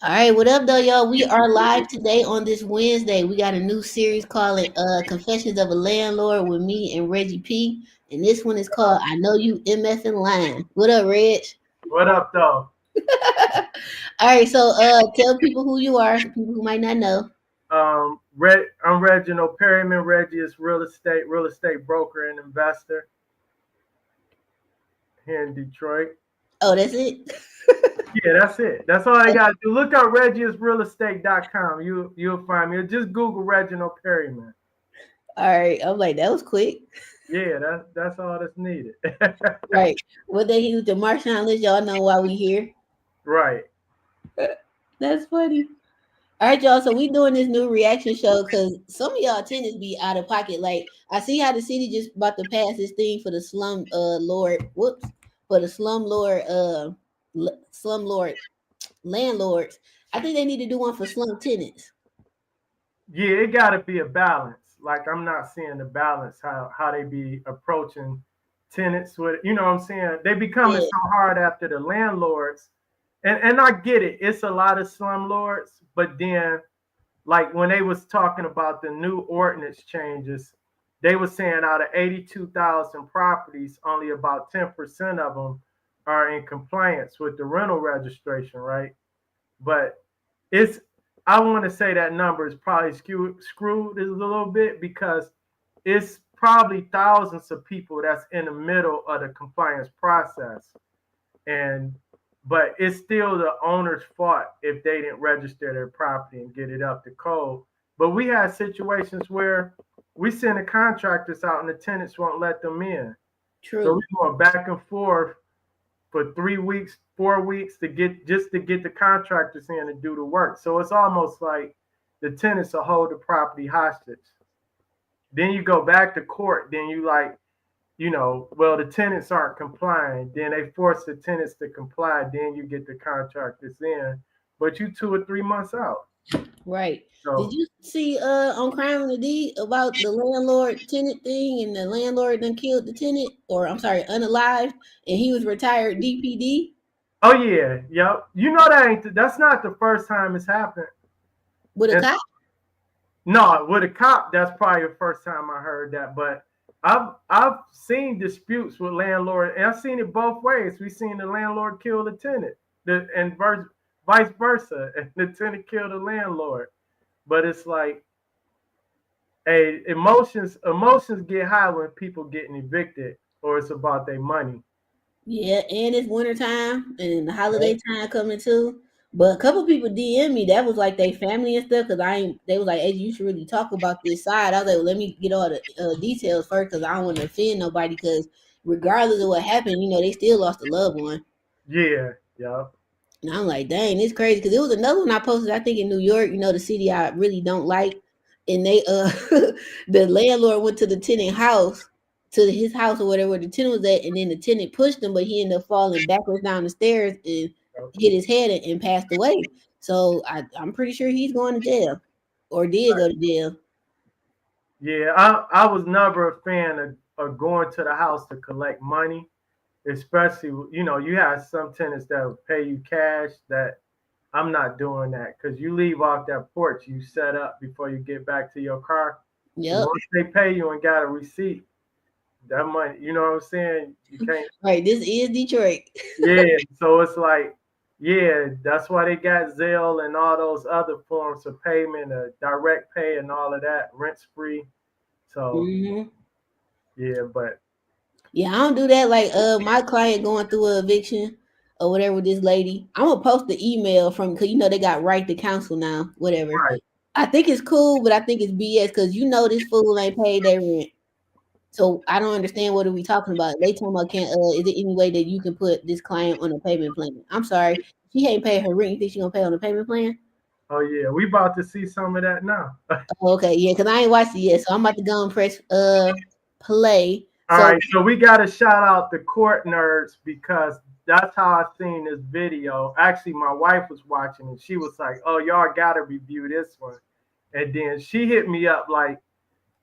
All right, what up, though, y'all? We are live today on this Wednesday. We got a new series called Confessions of a Landlord with me and Reggie P. And this one is called I Know You MF and Lyin. What up, Reg? What up, though? All right, so tell people who you are, people who might not know. I'm Reginald Perryman. Reggie is real estate broker and investor here in Detroit. Oh, that's it? Yeah, that's it. That's all I got to do. Look up regiusrealestate.com. You'll find me. Or just Google Reginald Perryman. All right, I'm like, that was quick. Yeah, that's all that's needed. Right. What they use the Marshawn list, y'all know why we here. Right. That's funny. All right, y'all. So we doing this new reaction show because some of y'all tenants be out of pocket. Like I see how the city just about to pass this thing for the slum lord. Whoops, for the slum lord landlords. I think they need to do one for slum tenants. Yeah, it got to be a balance. Like I'm not seeing the balance how they be approaching tenants with. You know what I'm saying? They becoming Yeah, so hard after the landlords. And I get it. It's a lot of slumlords, but then like when they was talking about the new ordinance changes, they were saying out of 82,000 properties, only about 10% of them are in compliance with the rental registration, right? But it's I want to say that number is probably screwed a little bit because it's probably thousands of people that's in the middle of the compliance process, and but it's still the owner's fault if they didn't register their property and get it up to code. But we had situations where we send the contractors out and the tenants won't let them in. So true. we're going back and forth for 3 weeks, 4 weeks to get the contractors in and do the work. So it's almost like the tenants will hold the property hostage. Then you go back to court, then you like, well, the tenants aren't complying. Then they force the tenants to comply. Then you get the contractors in, but you 2 or 3 months out. Right. Did So, you see on Crime and the Deed about the landlord tenant thing and the landlord then killed the tenant, or I'm sorry, unalived, and he was retired DPD oh yeah, yep. You know that's not the first time it's happened. with a And cop? no, with a cop, that's probably the first time I heard that. But I've seen disputes with landlord, and I've seen it both ways. We've seen the landlord kill the tenant, and vice versa, and the tenant kill the landlord. But it's like, hey, emotions get high when people getting evicted, or it's about their money. Yeah, and it's winter time and the holiday Right. time coming too. But a couple people DM me that was like they family and stuff because I ain't. They was like, "Hey, you should really talk about this side." I was like, well, "Let me get all the details first because I don't want to offend nobody. Because regardless of what happened, they still lost a loved one." Yeah, yep. And I'm like, "Dang, it's crazy." Because it was another one I posted. I think in New York, the city I really don't like, and they the landlord went to the tenant house to his house or whatever where the tenant was at, and then the tenant pushed him, but he ended up falling backwards down the stairs and Yep. hit his head and passed away. So I'm pretty sure he's going to jail or did go to jail. Yeah, I was never a fan of going to the house to collect money, especially you have some tenants that will pay you cash. That I'm not doing that because you leave off that porch you set up before you get back to your car. And Yep. once they pay you and got a receipt, that money, you know what I'm saying? You can't. Right. This is Detroit. Yeah, so it's like, yeah, that's why they got Zelle and all those other forms of payment, direct pay and all of that, rent free. So hmm yeah, but Yeah, I don't do that. Like, my client going through a eviction or whatever with this lady. I'm gonna post the email from because they got right to counsel now. Whatever. right. I think it's cool, but I think it's BS because this fool ain't paid their rent. So I don't understand what are we talking about. They talking about can is there any way that you can put this client on a payment plan? I'm sorry, she ain't paid her rent. You think she gonna pay on a payment plan? Oh yeah, we about to see some of that now. Oh, okay, yeah, because I ain't watched it yet, so I'm about to go and press play. All So right, so we got to shout out the court nerds because that's how I seen this video. Actually, my wife was watching and she was like, "Oh, y'all got to review this one," and then she hit me up like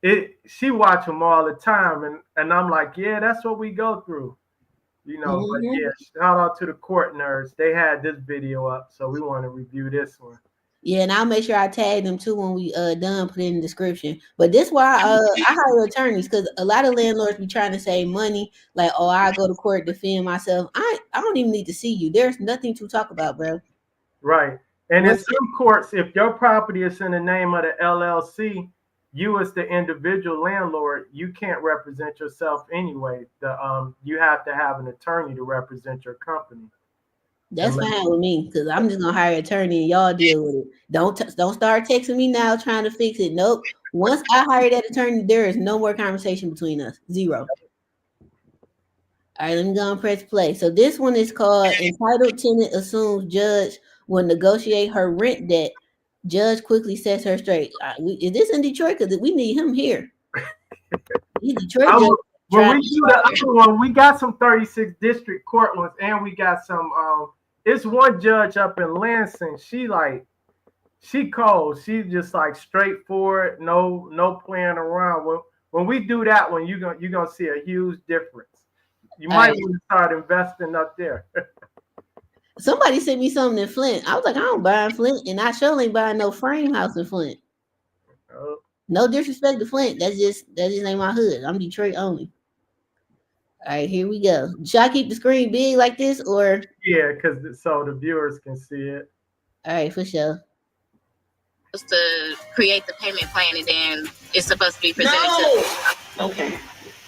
it. She watch them all the time, and I'm like, "Yeah, that's what we go through." You know, but Mm-hmm. yeah, shout out to the court nerds. They had this video up, so we want to review this one. Yeah, and I'll make sure I tag them too when we done put it in the description. But this why I hire attorneys, because a lot of landlords be trying to save money. Like, oh, I go to court to defend myself. I don't even need to see you. There's nothing to talk about, bro. Right. And in What? some courts, if your property is in the name of the LLC, you as the individual landlord, you can't represent yourself anyway. You have to have an attorney to represent your company. That's And fine with me, because I'm just gonna hire an attorney and y'all deal with it. Don't start texting me now trying to fix it. Nope. Once I hire that attorney, there is no more conversation between us. Zero. All right, let me go and press play. So this one is called Entitled Tenant Assumes Judge Will Negotiate Her Rent Debt. Judge quickly sets her straight. Is this in Detroit? Because we need him here. These Detroit judge when trying we to do the other one, we got some 36 district court ones, and we got some. It's one judge up in Lansing. She cold. She just like straightforward, no playing around. When we do that one, you're gonna see a huge difference. You All might right. want to start investing up there. Somebody sent me something in Flint. I was like, I don't buy in Flint, and I sure ain't buying no frame house in Flint. Oh, No disrespect to Flint. That just ain't my hood. I'm Detroit only. All right, here we go. Should I keep the screen big like this, or yeah, because so the viewers can see it. all right, for sure. To create the payment plan, and then it's supposed to be presented to. Okay.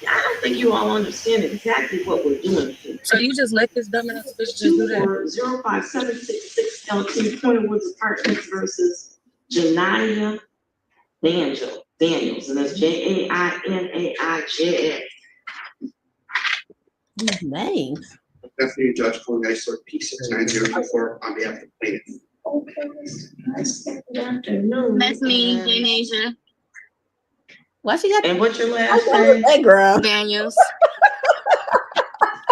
I don't think you all understand exactly what we're doing here. So you just let this dumbass bitch just do that? 05766 LT Point Woods Apartments versus Janaya Daniels, and that's Jainaijs. These names. Deputy Judge Congresor P69024 on behalf of the plaintiff. Okay, nice. Good afternoon. That's me, Reggie and Asia. Why she got? And what's your last name? Background. Daniels.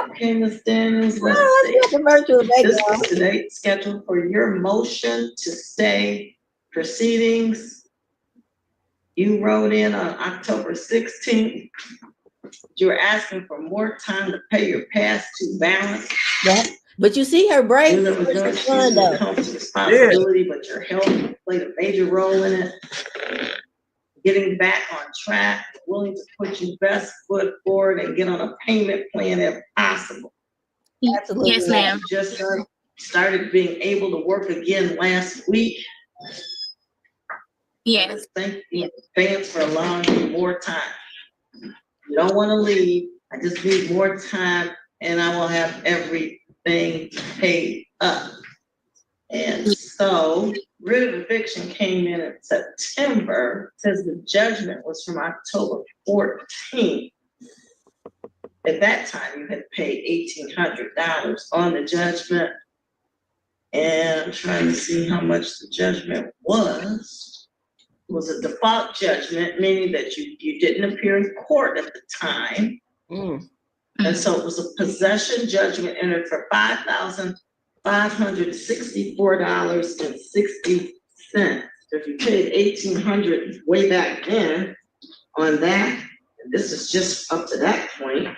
Okay, Ms. Daniels, let's see. The virtual This background. is the date scheduled for your motion to stay proceedings. You wrote in on October 16th. You were asking for more time to pay your past due balance. Yeah. But you see her break. You never judged the comes responsibility, but your health played a major role in it. Getting back on track, willing to put your best foot forward and get on a payment plan if possible. Absolutely. Yes, ma'am. Just started being able to work again last week. Yes. Thank you in advance for allowing me more time. You don't want to leave. I just need more time, and I will have everything paid up. And so, writ of eviction came in September. Says the judgment was from October 14th. At that time, you had paid $1,800 on the judgment. And I'm trying to see how much the judgment was. It was a default judgment, meaning that you didn't appear in court at the time. And so it was a possession judgment entered for $5,564.60. If you paid $1,800 way back then on that, and this is just up to that point,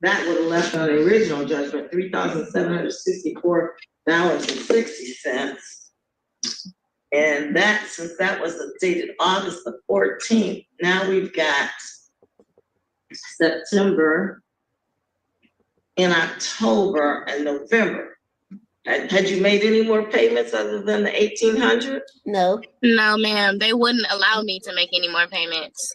that would have left on the original judgment $3,764.60. And that, since that was dated August the 14th, now we've got September and October and November. Had you made any more payments other than the $1,800? No. No, ma'am. They wouldn't allow me to make any more payments.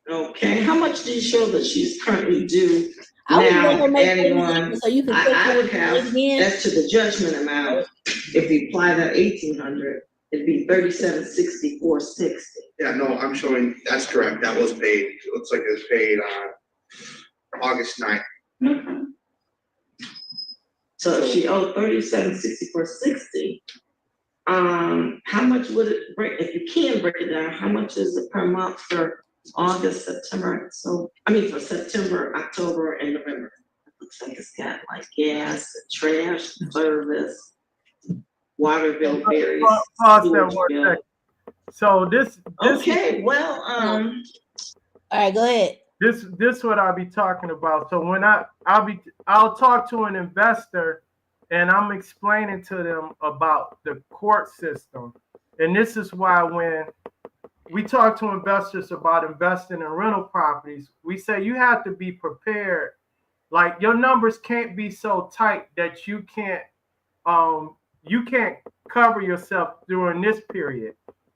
Okay. How much do you show that she's currently due I now? would make Adding on, so you can I would have, as to the judgment amount, if you apply that $1,800, it'd be $3,764.60. Yeah, no, I'm showing, that's correct. That was paid. It looks like it was paid on August 9th. Mm-hmm. So if she owed $3,764.60, how much would it break, if you can break it down, how much is it per month for August, September? So, for September, October, and November. It looks like it's got like gas, trash, service, water bill, various. Pause that 1 second. So this Okay, well, all right, go ahead. This what I'll be talking about. So when I'll talk to an investor and I'm explaining to them about the court system. And this is why when we talk to investors about investing in rental properties, we say you have to be prepared. Like your numbers can't be so tight that you can't cover yourself during this period.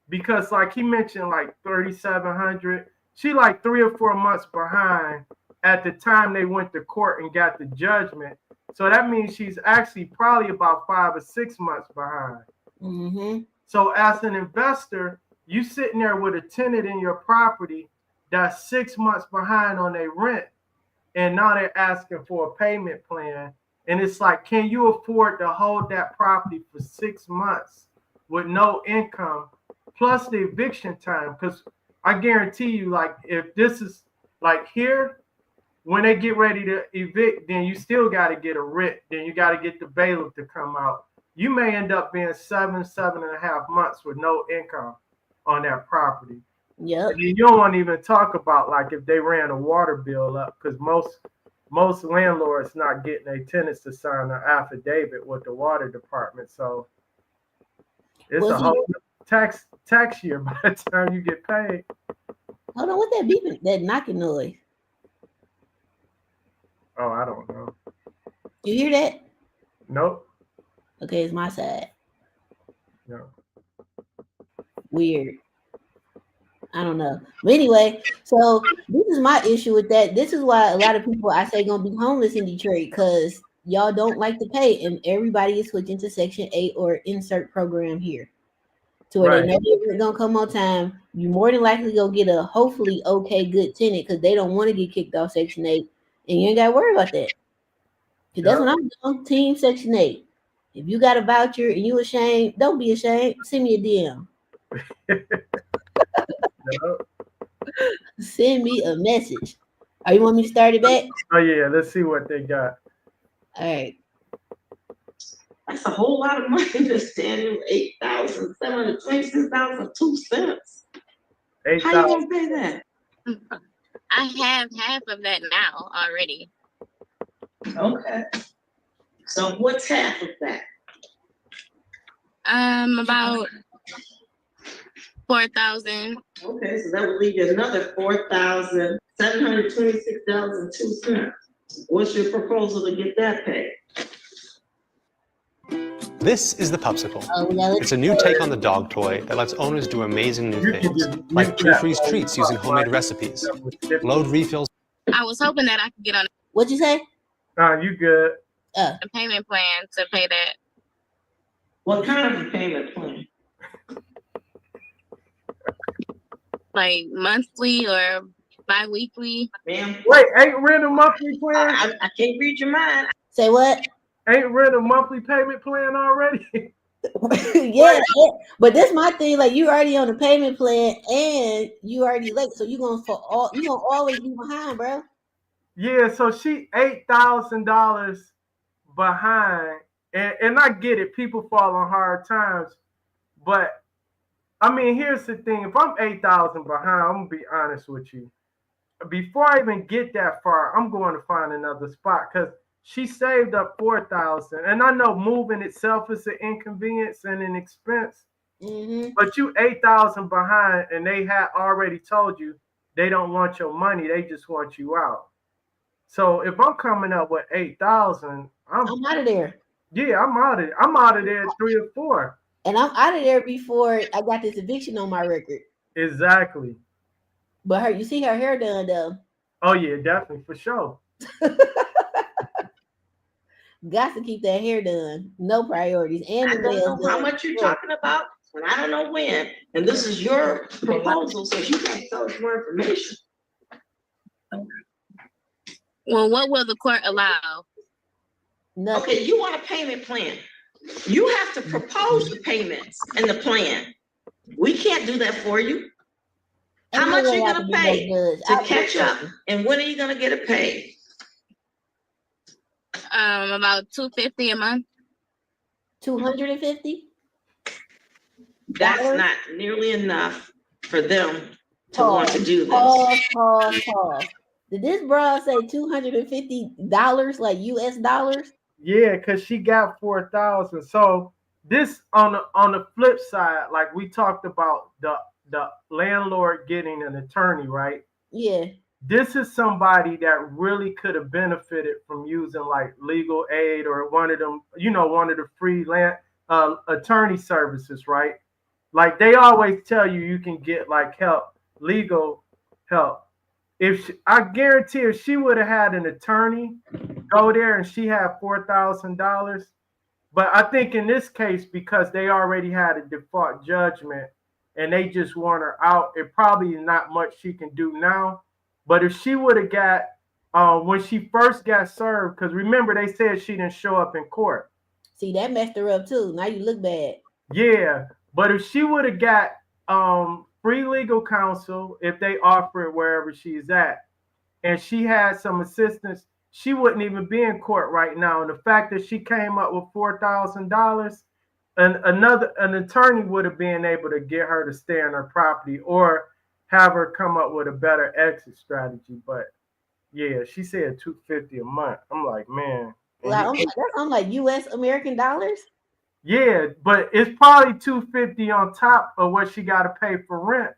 Because like he mentioned, like 3,700, she like 3 or 4 months behind at the time they went to court and got the judgment. So that means she's actually probably about 5 or 6 months behind. Mm-hmm. So as an investor, you sitting there with a tenant in your property that's 6 months behind on their rent, and now they're asking for a payment plan. And it's like, can you afford to hold that property for 6 months with no income, plus the eviction time? Because I guarantee you, like, if this is like here, when they get ready to evict, then you still got to get a writ. Then you got to get the bailiff to come out. You may end up being 7.5 months with no income on that property. Yep. And you don't want to even talk about like if they ran a water bill up, because most landlords not getting their tenants to sign an affidavit with the water department. So it's a whole tax year by the time you get paid. Hold on, what's that beeping? That knocking noise? Oh, I don't know. You hear that? Nope. Okay, it's my side. No. Weird. I don't know. But anyway, so this is my issue with that. This is why a lot of people I say gonna be homeless in Detroit, because y'all don't like to pay, and everybody is switching to Section 8 or insert program here. To where they know they're gonna come on time. You more than likely go get a hopefully okay good tenant, because they don't want to get kicked off Section 8, and you ain't gotta worry about that. Because that's what I'm doing. Team Section 8. If you got a voucher and you ashamed, don't be ashamed. Send me a DM. Send me a message. Are you want me to start it back? Oh yeah, let's see what they got. All right. That's a whole lot of money to stand in $8,726.02. How you gonna pay that? I have half of that now already. Okay. So what's half of that? About 4,000. Okay, so that would leave you another $4,726.02. What's your proposal to get that paid? This is the Popsicle. Oh, yeah, It's a new take on the dog toy that lets owners do amazing new things, like pre-freeze treats using homemade recipes, load refills. I was hoping that I could get on What'd you say? You good. a payment plan to pay that. What kind of a payment plan? Like monthly or bi-weekly. Ma'am? Wait, ain't rent a monthly plan? I can't read your mind. Say what? Ain't rent a monthly payment plan already? Yeah, but that's my thing. Like, you already on the payment plan and you already late, so you gonna always be behind, bro. Yeah, so she $8,000 behind, and I get it. People fall on hard times, but I mean, here's the thing: if I'm 8,000 behind, I'm gonna be honest with you. Before I even get that far, I'm going to find another spot, because she saved up 4,000, and I know moving itself is an inconvenience and an expense. Mm-hmm. But you 8,000 behind, and they had already told you they don't want your money; they just want you out. So if I'm coming up with 8,000, I'm out of there. Yeah, I'm out of there. I'm out of there at 3 or 4. And I'm out of there before I got this eviction on my record. Exactly. But you see her hair done though. Oh yeah, definitely, for sure. Got to keep that hair done. No priorities. And I don't know how much you're talking about, and I don't know when. And this is your proposal, so you can tell us more information. Well, what will the court allow? Nothing. Okay, you want a payment plan. You have to propose the payments and the plan. We can't do that for you. How much are you gonna pay to catch up? And when are you gonna get it paid? About $250 a month. 250? That's not nearly enough for them to want to do this. Pause. Did this broad say $250 like US dollars? Yeah, because she got 4,000. So this on the flip side, like we talked about the landlord getting an attorney, right? Yeah. This is somebody that really could have benefited from using like legal aid or one of them, one of the free land attorney services, right? Like they always tell you, you can get like help, legal help. I guarantee if she would have had an attorney go there and she had $4,000, but I think in this case, because they already had a default judgment and they just want her out, it probably is not much she can do now. But if she would have got, when she first got served, because remember they said she didn't show up in court. See, that messed her up too. Now you look bad. Yeah, but if she would have got free legal counsel, if they offer it wherever she's at, and she had some assistance, she wouldn't even be in court right now. And the fact that she came up with $4,000, an attorney would have been able to get her to stay on her property or have her come up with a better exit strategy. But yeah, she said $250 a month. I'm like, man. Like, I'm like US American dollars. Yeah, but it's probably $250 on top of what she got to pay for rent.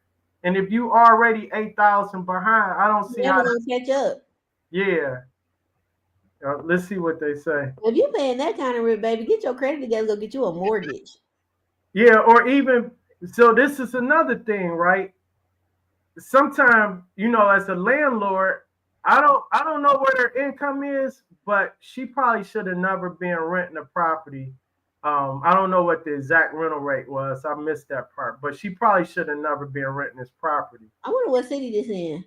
And if you already 8,000 behind, I don't see how to catch up. Yeah. Let's see what they say. If you paying that kind of rent, baby, get your credit together, go get you a mortgage. Yeah, or even so this is another thing, right? Sometimes, as a landlord, I don't know what her income is, but she probably should have never been renting a property. I don't know what the exact rental rate was. I missed that part, but she probably should have never been renting this property. I wonder what city this in.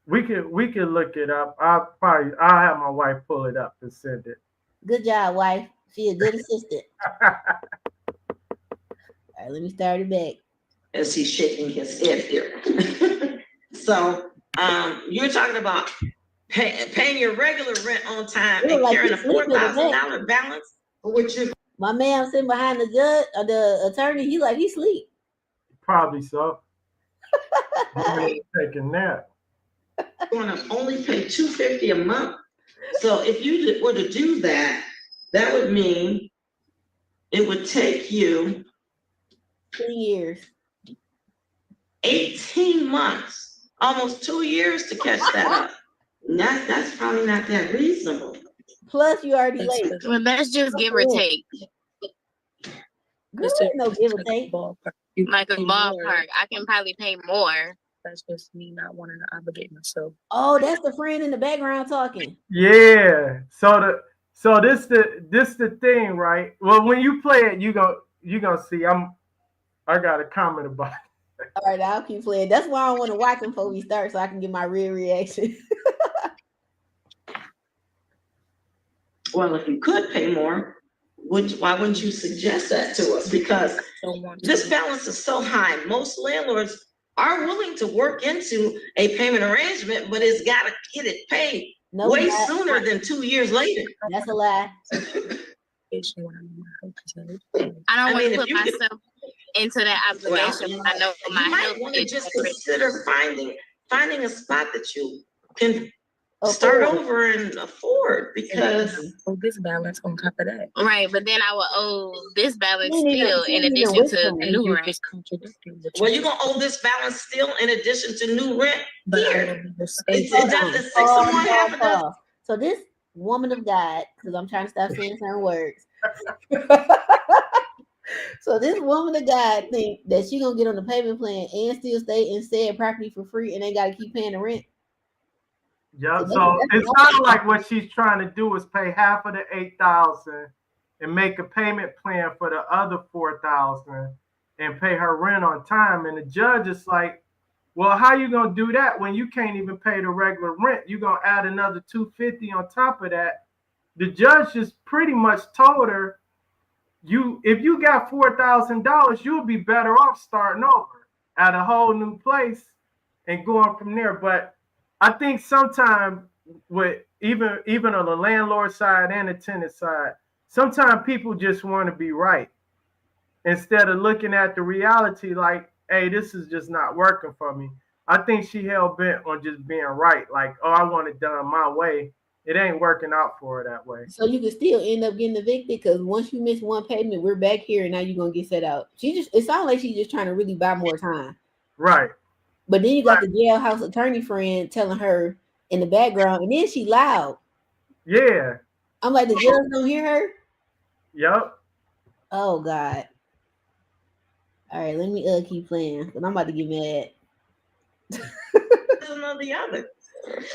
We could look it up. I'll have my wife pull it up and send it. Good job, wife. She a good assistant. All right, let me start it back. As he's shaking his head here. So you're talking about paying your regular rent on time and like carrying a $4,000 balance, which you. My man sitting behind the judge or the attorney, he sleep. Probably so. Taking that. You're going to only pay $250 a month. So if you were to do that, that would mean it would take you 2 years, 18 months, almost 2 years to catch that up. That's probably not that reasonable. Plus, you already late. Well, that's just give or take. Girl, no give or take. Like a ballpark. I can probably pay more. That's just me not wanting to obligate myself. Oh, that's the friend in the background talking. Yeah. So this the thing, right? Well, when you play it, you gonna see. I got a comment about it. All right, I'll keep playing. That's why I want to watch them before we start, so I can get my real reaction. Well, if you could pay more, why wouldn't you suggest that to us? Because this balance is so high. Most landlords are willing to work into a payment arrangement, but it's got to get it paid way sooner than 2 years later. That's a lie. I don't want to put myself into that obligation. I know my health want to just consider finding a spot that you can start over and afford, because this balance on top of that. Right, but then I will owe this balance still in addition to the new rent. Well, you're gonna owe this balance still in addition to new rent. Here, it doesn't say someone have a dozen. So this woman of God, because I'm trying to stop saying certain words. So this woman of God think that she gonna get on the payment plan and still stay in said property for free, and they gotta keep paying the rent. Yeah, so it sounds like what she's trying to do is pay half of the 8,000 and make a payment plan for the other 4,000 and pay her rent on time. And the judge is like, well, how you gonna do that when you can't even pay the regular rent? You're gonna add another $250 on top of that. The judge just pretty much told her, if you got $4,000, you'll be better off starting over at a whole new place and going from there. But I think sometimes with even on the landlord side and the tenant side, sometimes people just want to be right instead of looking at the reality like, hey, this is just not working for me. I think she hell bent on just being right. Like, oh, I want it done my way. It ain't working out for her that way. So you can still end up getting evicted because once you miss one payment, we're back here and now you're gonna get set out. It sounds like she's just trying to really buy more time. Right. But then you got the jailhouse attorney friend telling her in the background, and then she loud. Yeah. I'm like, the judge don't hear her? Yep. Oh God. All right, let me keep playing because I'm about to get mad. One or the other.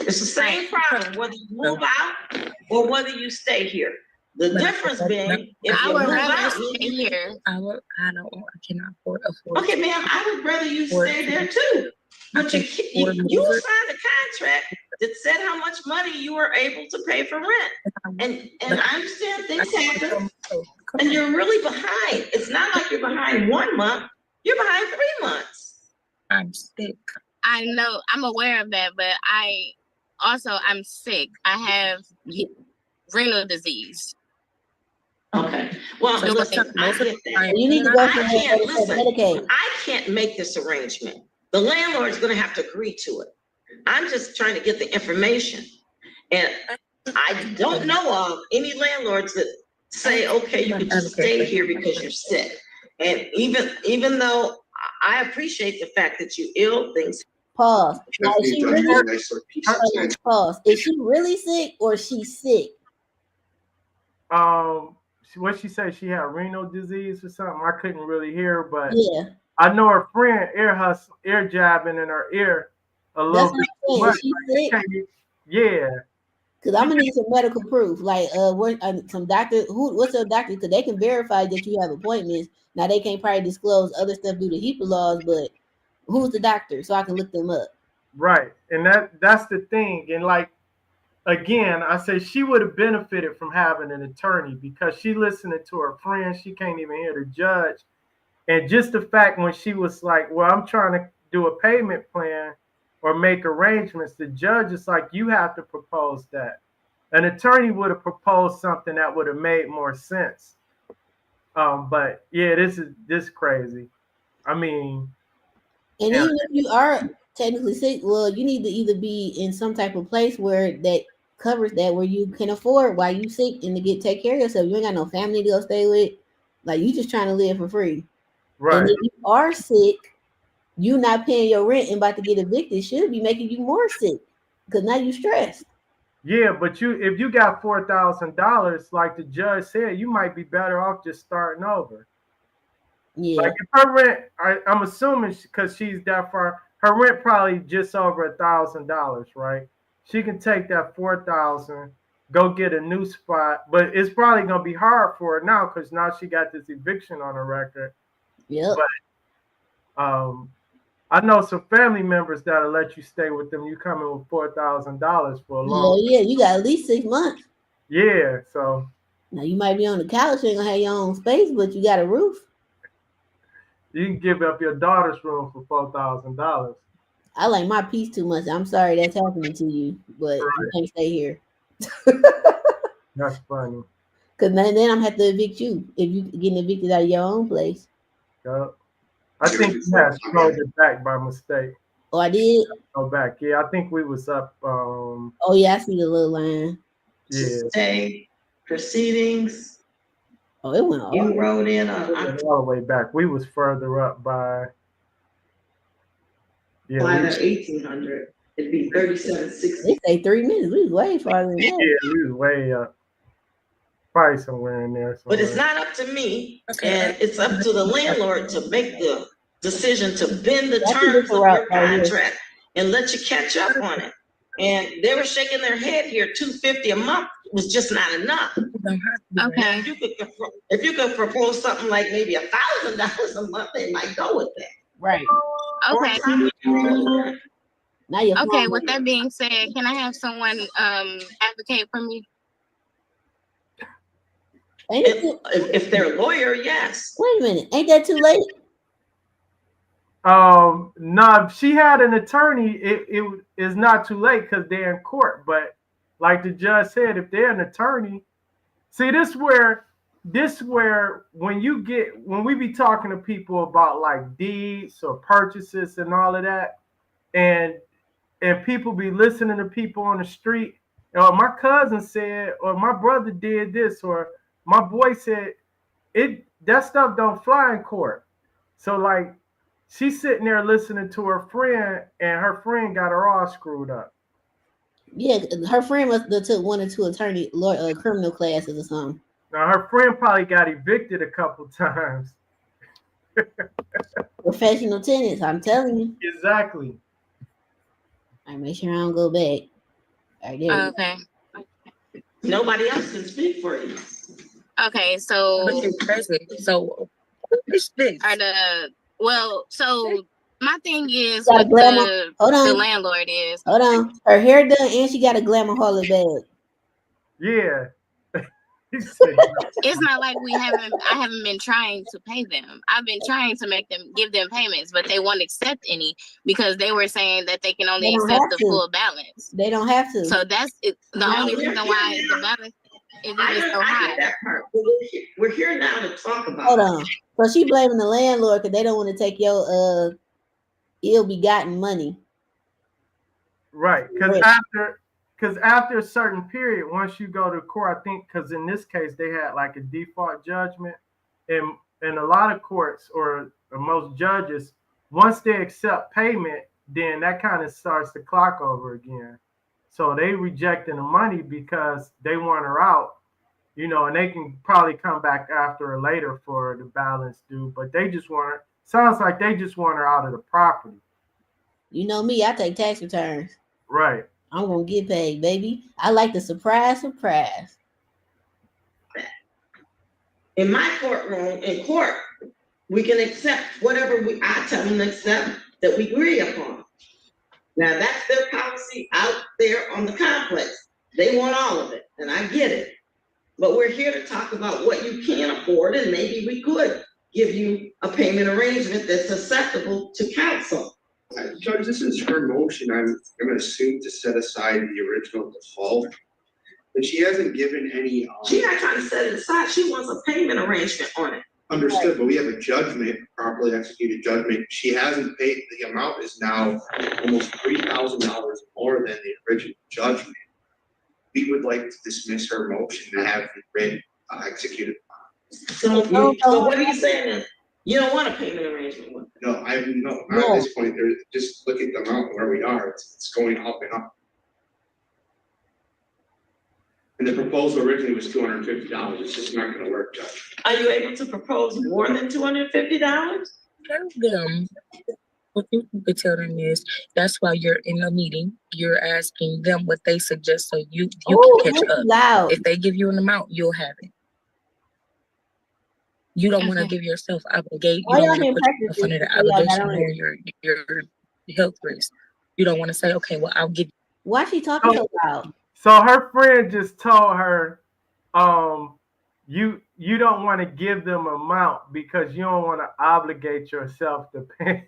It's the same problem whether you move out or whether you stay here. The difference being, if I you would move rather out, stay here. I cannot afford. okay, ma'am, I would rather you stay there too. But you signed a contract that said how much money you were able to pay for rent. And I understand things happen, and you're really behind. It's not like you're behind 1 month, you're behind 3 months. I'm sick. I know, I'm aware of that, but I'm sick. I have renal disease. Okay. Well, So listen, I get that. You need to go for Medicaid. I can't make this arrangement. The landlord's going to have to agree to it. I'm just trying to get the information. And I don't know of any landlords that say, okay, you can just stay here because you're sick. And even though I appreciate the fact that you ill, things. Pause. Now, is she really, pause. Is she really sick or she's sick? What she said, she had renal disease or something. I couldn't really hear, but yeah, I know her friend ear jabbing in her ear a little bit too much. She's sick. Yeah. Because I'm gonna need some medical proof, like some doctor. What's your doctor? Because they can verify that you have appointments. Now they can't probably disclose other stuff due to HIPAA laws, but who's the doctor so I can look them up? Right, and that's the thing. And like again, I say she would have benefited from having an attorney because she listening to her friends. She can't even hear the judge, and just the fact when she was like, "Well, I'm trying to do a payment plan." Or make arrangements, the judge is like, you have to propose that. An attorney would have proposed something that would have made more sense. But yeah, this is crazy. I mean, and even if you are technically sick, well, you need to either be in some type of place where that covers that, where you can afford while you sick and to take care of yourself. You ain't got no family to go stay with. Like you just trying to live for free. Right. And if you are sick, you not paying your rent and about to get evicted should be making you more sick because now you stressed. Yeah, but if you got $4,000, like the judge said, you might be better off just starting over. Yeah. Like if her rent, I'm assuming because she's that far, her rent probably just over $1,000, right? She can take that $4,000, go get a new spot, but it's probably gonna be hard for her now because now she got this eviction on her record. Yep. But I know some family members that'll let you stay with them. You come in with $4,000 for a long. Yeah, you got at least 6 months. Yeah, so now you might be on the couch, you ain't gonna have your own space, but you got a roof. You can give up your daughter's room for $4,000. I like my peace too much. I'm sorry that's happening to you, but you can't stay here. That's funny. Because then I'm gonna have to evict you if you getting evicted out of your own place. Yep. I think you had scrolled it back by mistake. Oh, I did? Go back. Yeah, I think we was up. Oh, yeah, I see the little line. Yeah. Stay proceedings. Oh, it went all. You wrote in all the way back. We was further up by. Yeah. By the 1800, it'd be 3760. They say 3 minutes. We was way farther than that. Yeah, we was way up. Probably somewhere in there. But it's not up to me, and it's up to the landlord to make the decision to bend the terms of your contract and let you catch up on it. And they were shaking their head here. $250 a month was just not enough. Okay. If you could propose something like maybe $1,000 a month, they might go with that. Right. Okay. Now you're okay. With that being said, can I have someone advocate for me? If they're a lawyer, yes. Wait a minute, ain't that too late? No, if she had an attorney, it is not too late because they're in court. But like the judge said, if they're an attorney, see this where when we be talking to people about like deeds or purchases and all of that, and people be listening to people on the street. Or my cousin said, or my brother did this, or my boy said it. That stuff don't fly in court. So like, she's sitting there listening to her friend, and her friend got her all screwed up. Yeah, her friend must have took 1 or 2 criminal classes or something. Now her friend probably got evicted a couple times. Professional tenants, I'm telling you. Exactly. I make sure I don't go back. All right, there Okay. Nobody else can speak for you. Okay, so But you're present. So what's this? so my thing is Got a with glamour. Hold the on. landlord is Hold on. Her hair done and she got a glamour holiday bag. Yeah. it's not like I haven't been trying to pay them. I've been trying to give them payments, but they won't accept any because they were saying that they can only They don't accept have the to. full balance. They don't have to. So that's it. The only reason why the balance is even so I high. get that part. We're here now to talk about Hold on. So she blaming the landlord because they don't want to take your ill-begotten money. Right. Because after a certain period, once you go to court, I think because in this case they had like a default judgment, and in a lot of courts or most judges, once they accept payment, then that kind of starts the clock over again. So they rejecting the money because they want her out, and they can probably come back after her later for the balance due, but they just want her. Sounds like they just want her out of the property. You know me, I take tax returns. Right. I'm gonna get paid, baby. I like the surprise. in my courtroom, in court, we can accept whatever I tell them to accept that we agree upon. Now that's their policy out there on the complex. They want all of it, and I get it. But we're here to talk about what you can afford, and maybe we could give you a payment arrangement that's acceptable to counsel. Judge, this is her motion. I'm going to assume to set aside the original default, but she hasn't given any. She's not trying to set it aside. She wants a payment arrangement on it. Understood, right. But we have a judgment, properly executed judgment. She hasn't paid. The amount is now almost $3,000 more than the original judgment. We would like to dismiss her motion and have it written, executed. So what are you saying then? You don't want a payment arrangement with them? No, not at this point. Just look at the amount where we are. It's going up and up. And the proposal originally was $250. It's just not going to work, Judge. Are you able to propose more than $250? Tell them. What you could tell them is that's why you're in a meeting. You're asking them what they suggest so you can catch up. Loud. If they give you an amount, you'll have it. You don't want to give yourself obligation. You don't want to put yourself under the obligation or your health risk. You don't want to say, okay, well, I'll give you. Why is she talking so loud? So her friend just told her, you don't want to give them an amount because you don't want to obligate yourself to pay.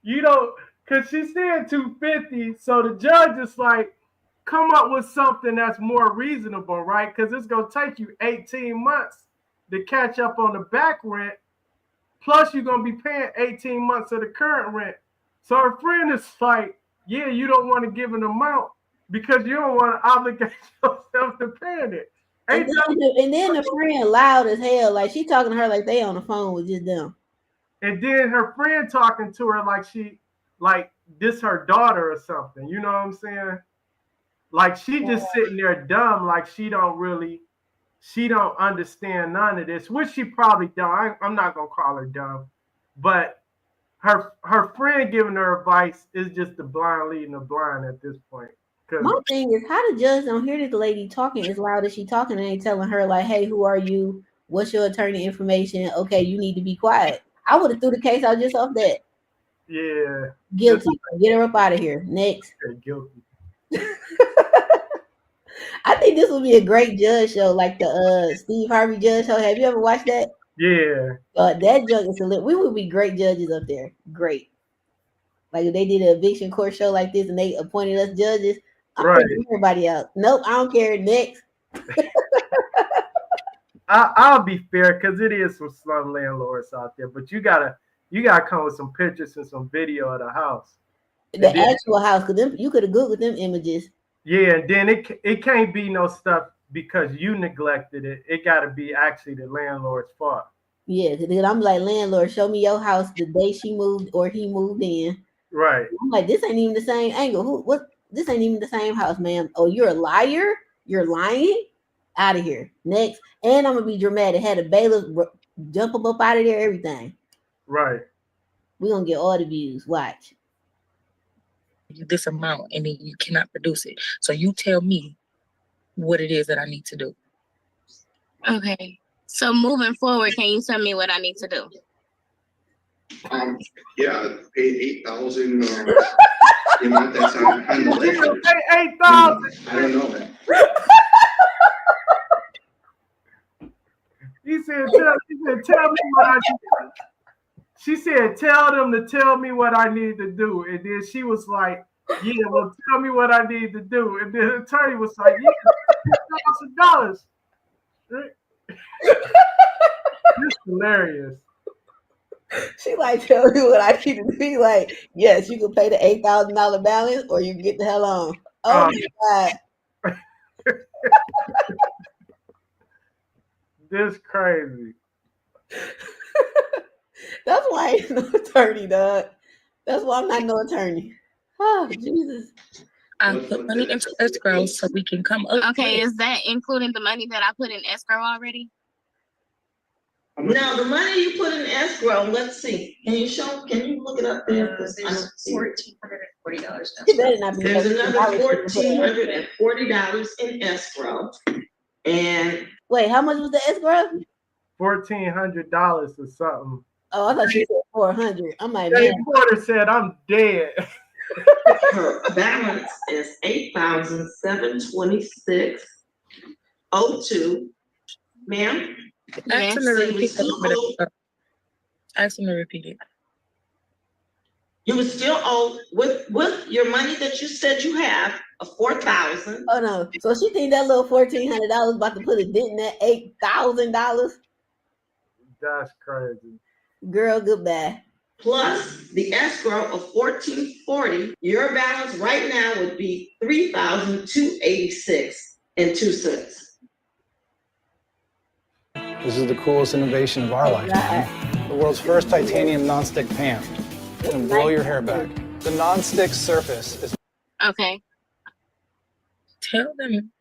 Because she said $250, so the judge is like, come up with something that's more reasonable, right? Because it's going to take you 18 months to catch up on the back rent, plus you're going to be paying 18 months of the current rent. So her friend is like, yeah, you don't want to give an amount because you don't want to obligate yourself to paying it. And then the friend loud as hell, like she talking to her like they on the phone with just them. And then her friend talking to her like this her daughter or something. You know what I'm saying? Like she just sitting there dumb, like she don't understand none of this, which she probably don't. I'm not gonna call her dumb, but her friend giving her advice is just the blind leading the blind at this point. My thing is, how the judge don't hear this lady talking as loud as she talking and ain't telling her like, hey, who are you? What's your attorney information? Okay, you need to be quiet. I would have threw the case out just off that. Yeah. Guilty. Get her up out of here. Next. Guilty. I think this would be a great judge show, like the Steve Harvey judge show. Have you ever watched that? Yeah. That judge is we would be great judges up there. Great. Like if they did an eviction court show like this and they appointed us judges, I'm putting everybody out. Nope, I don't care. Next. I'll be fair because it is some slum landlords out there, but you gotta come with some pictures and some video of the house. The actual house, because you could have Googled them images. Yeah, and then it can't be no stuff because you neglected it. It got to be actually the landlord's fault. Yeah, because I'm like, landlord, show me your house the day she moved or he moved in. Right. I'm like, this ain't even the same angle. What? This ain't even the same house, ma'am. Oh, you're a liar? You're lying? Out of here. Next. And I'm going to be dramatic. Had a bailiff jump him up out of there, everything. Right. We're going to get all the views. Watch. This amount, and then you cannot produce it. So you tell me what it is that I need to do. Okay. So moving forward, can you tell me what I need to do? Yeah, pay $8,000. The amount that's on the ledger. Pay $8,000. I don't know. He said, tell me what I need to do. She said, tell them to tell me what I need to do. And then she was like, yeah, well, tell me what I need to do. And then the attorney was like, yeah, $1,000. It's hilarious. She like, tell me what I need to be like. Yes, you can pay the $8,000 balance or you can get the hell on. Oh my God. This crazy. That's why I ain't no attorney, dog. That's why I'm not no attorney. Oh, Jesus. I put money into escrow so we can come up. Okay, is that including the money that I put in escrow already? Now, the money you put in escrow, let's see. Can you look it up there? There's $1,440. It better not be There's another $1,440 in escrow. And wait, how much was the escrow? $1,400 or something. Oh, I thought she said 400. I'm like, Dave man. Porter said, I'm dead. her balance is $8,726.02. Ma'am? Ask him to repeat that. Ask him to repeat it. You would still owe with your money that you said you have of $4,000. Oh no! So she think that little $1,400 about to put a dent in that $8,000? That's crazy. Girl, goodbye. Plus the escrow of $1,440. Your balance right now would be $3,286.02. This is the coolest innovation of our lifetime. The world's first titanium nonstick pan. It's gonna blow your hair back. The nonstick surface is... Okay. Tell them,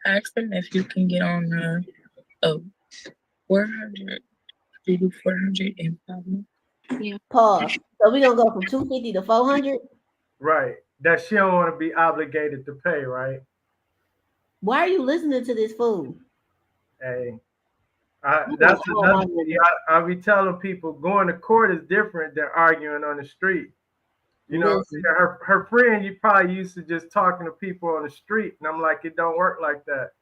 ask them if you can get on 400. You do 400 and 500. Yeah. Pause. So we gonna go from 250 to 400? Right. That she don't want to be obligated to pay, right? Why are you listening to this fool? Hey. That's another thing. I be telling people going to court is different than arguing on the street. You know, her friend, you probably used to just talking to people on the street, and I'm like, it don't work like that.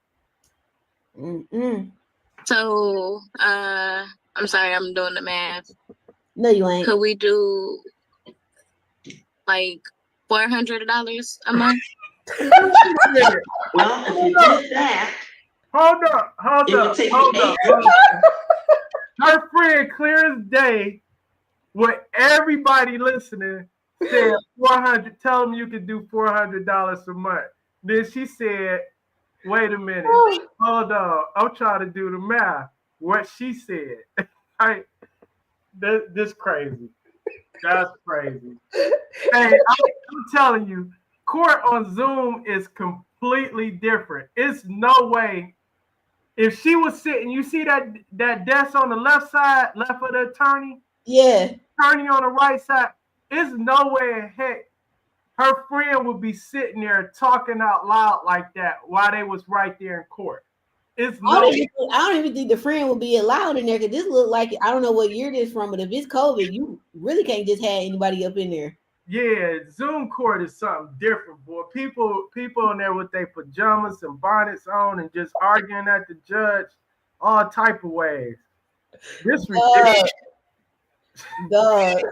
So, I'm sorry, I'm doing the math. No, you ain't. Could we do like $400 a month? Well, if you did that, hold up. Her friend, clear as day, with everybody listening, said 400. Tell them you can do $400 a month. Then she said, "Wait a minute, hold on. I'm trying to do the math." What she said, this crazy. That's crazy. Hey, I'm telling you, court on Zoom is completely different. It's no way. If she was sitting, you see that desk on the left side, left of the attorney? Yeah. Attorney on the right side. It's no way in heck her friend would be sitting there talking out loud like that while they was right there in court. I don't even think the friend will be allowed in there because this look like, I don't know what year this from, but if it's COVID, you really can't just have anybody up in there. Yeah, Zoom court is something different, boy. People in there with their pajamas and bonnets on and just arguing at the judge, all type of ways. This ridiculous. Dog.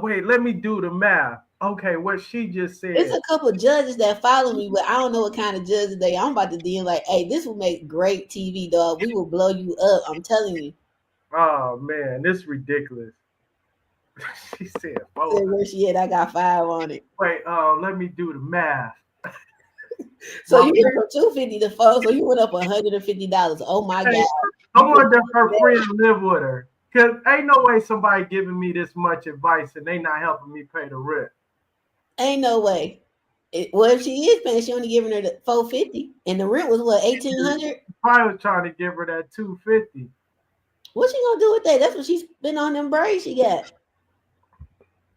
Wait, let me do the math. Okay, what she just said. It's a couple judges that follow me, but I don't know what kind of judges they are. I'm about to DM like, hey, this will make great TV, dog. We will blow you up. I'm telling you. Oh man, this is ridiculous. She said, Said, where she at? I got 5 on it. Wait, let me do the math. So you went from 250 to 4, so you went up $150. Oh my God. I wonder if her friend live with her. Cause ain't no way somebody giving me this much advice and they not helping me pay the rent. Ain't no way. Well, if she is paying, she only giving her the $450, and the rent was what, $1,800? Probably was trying to give her that $250. What she gonna do with that? That's what she's been on them braids she got.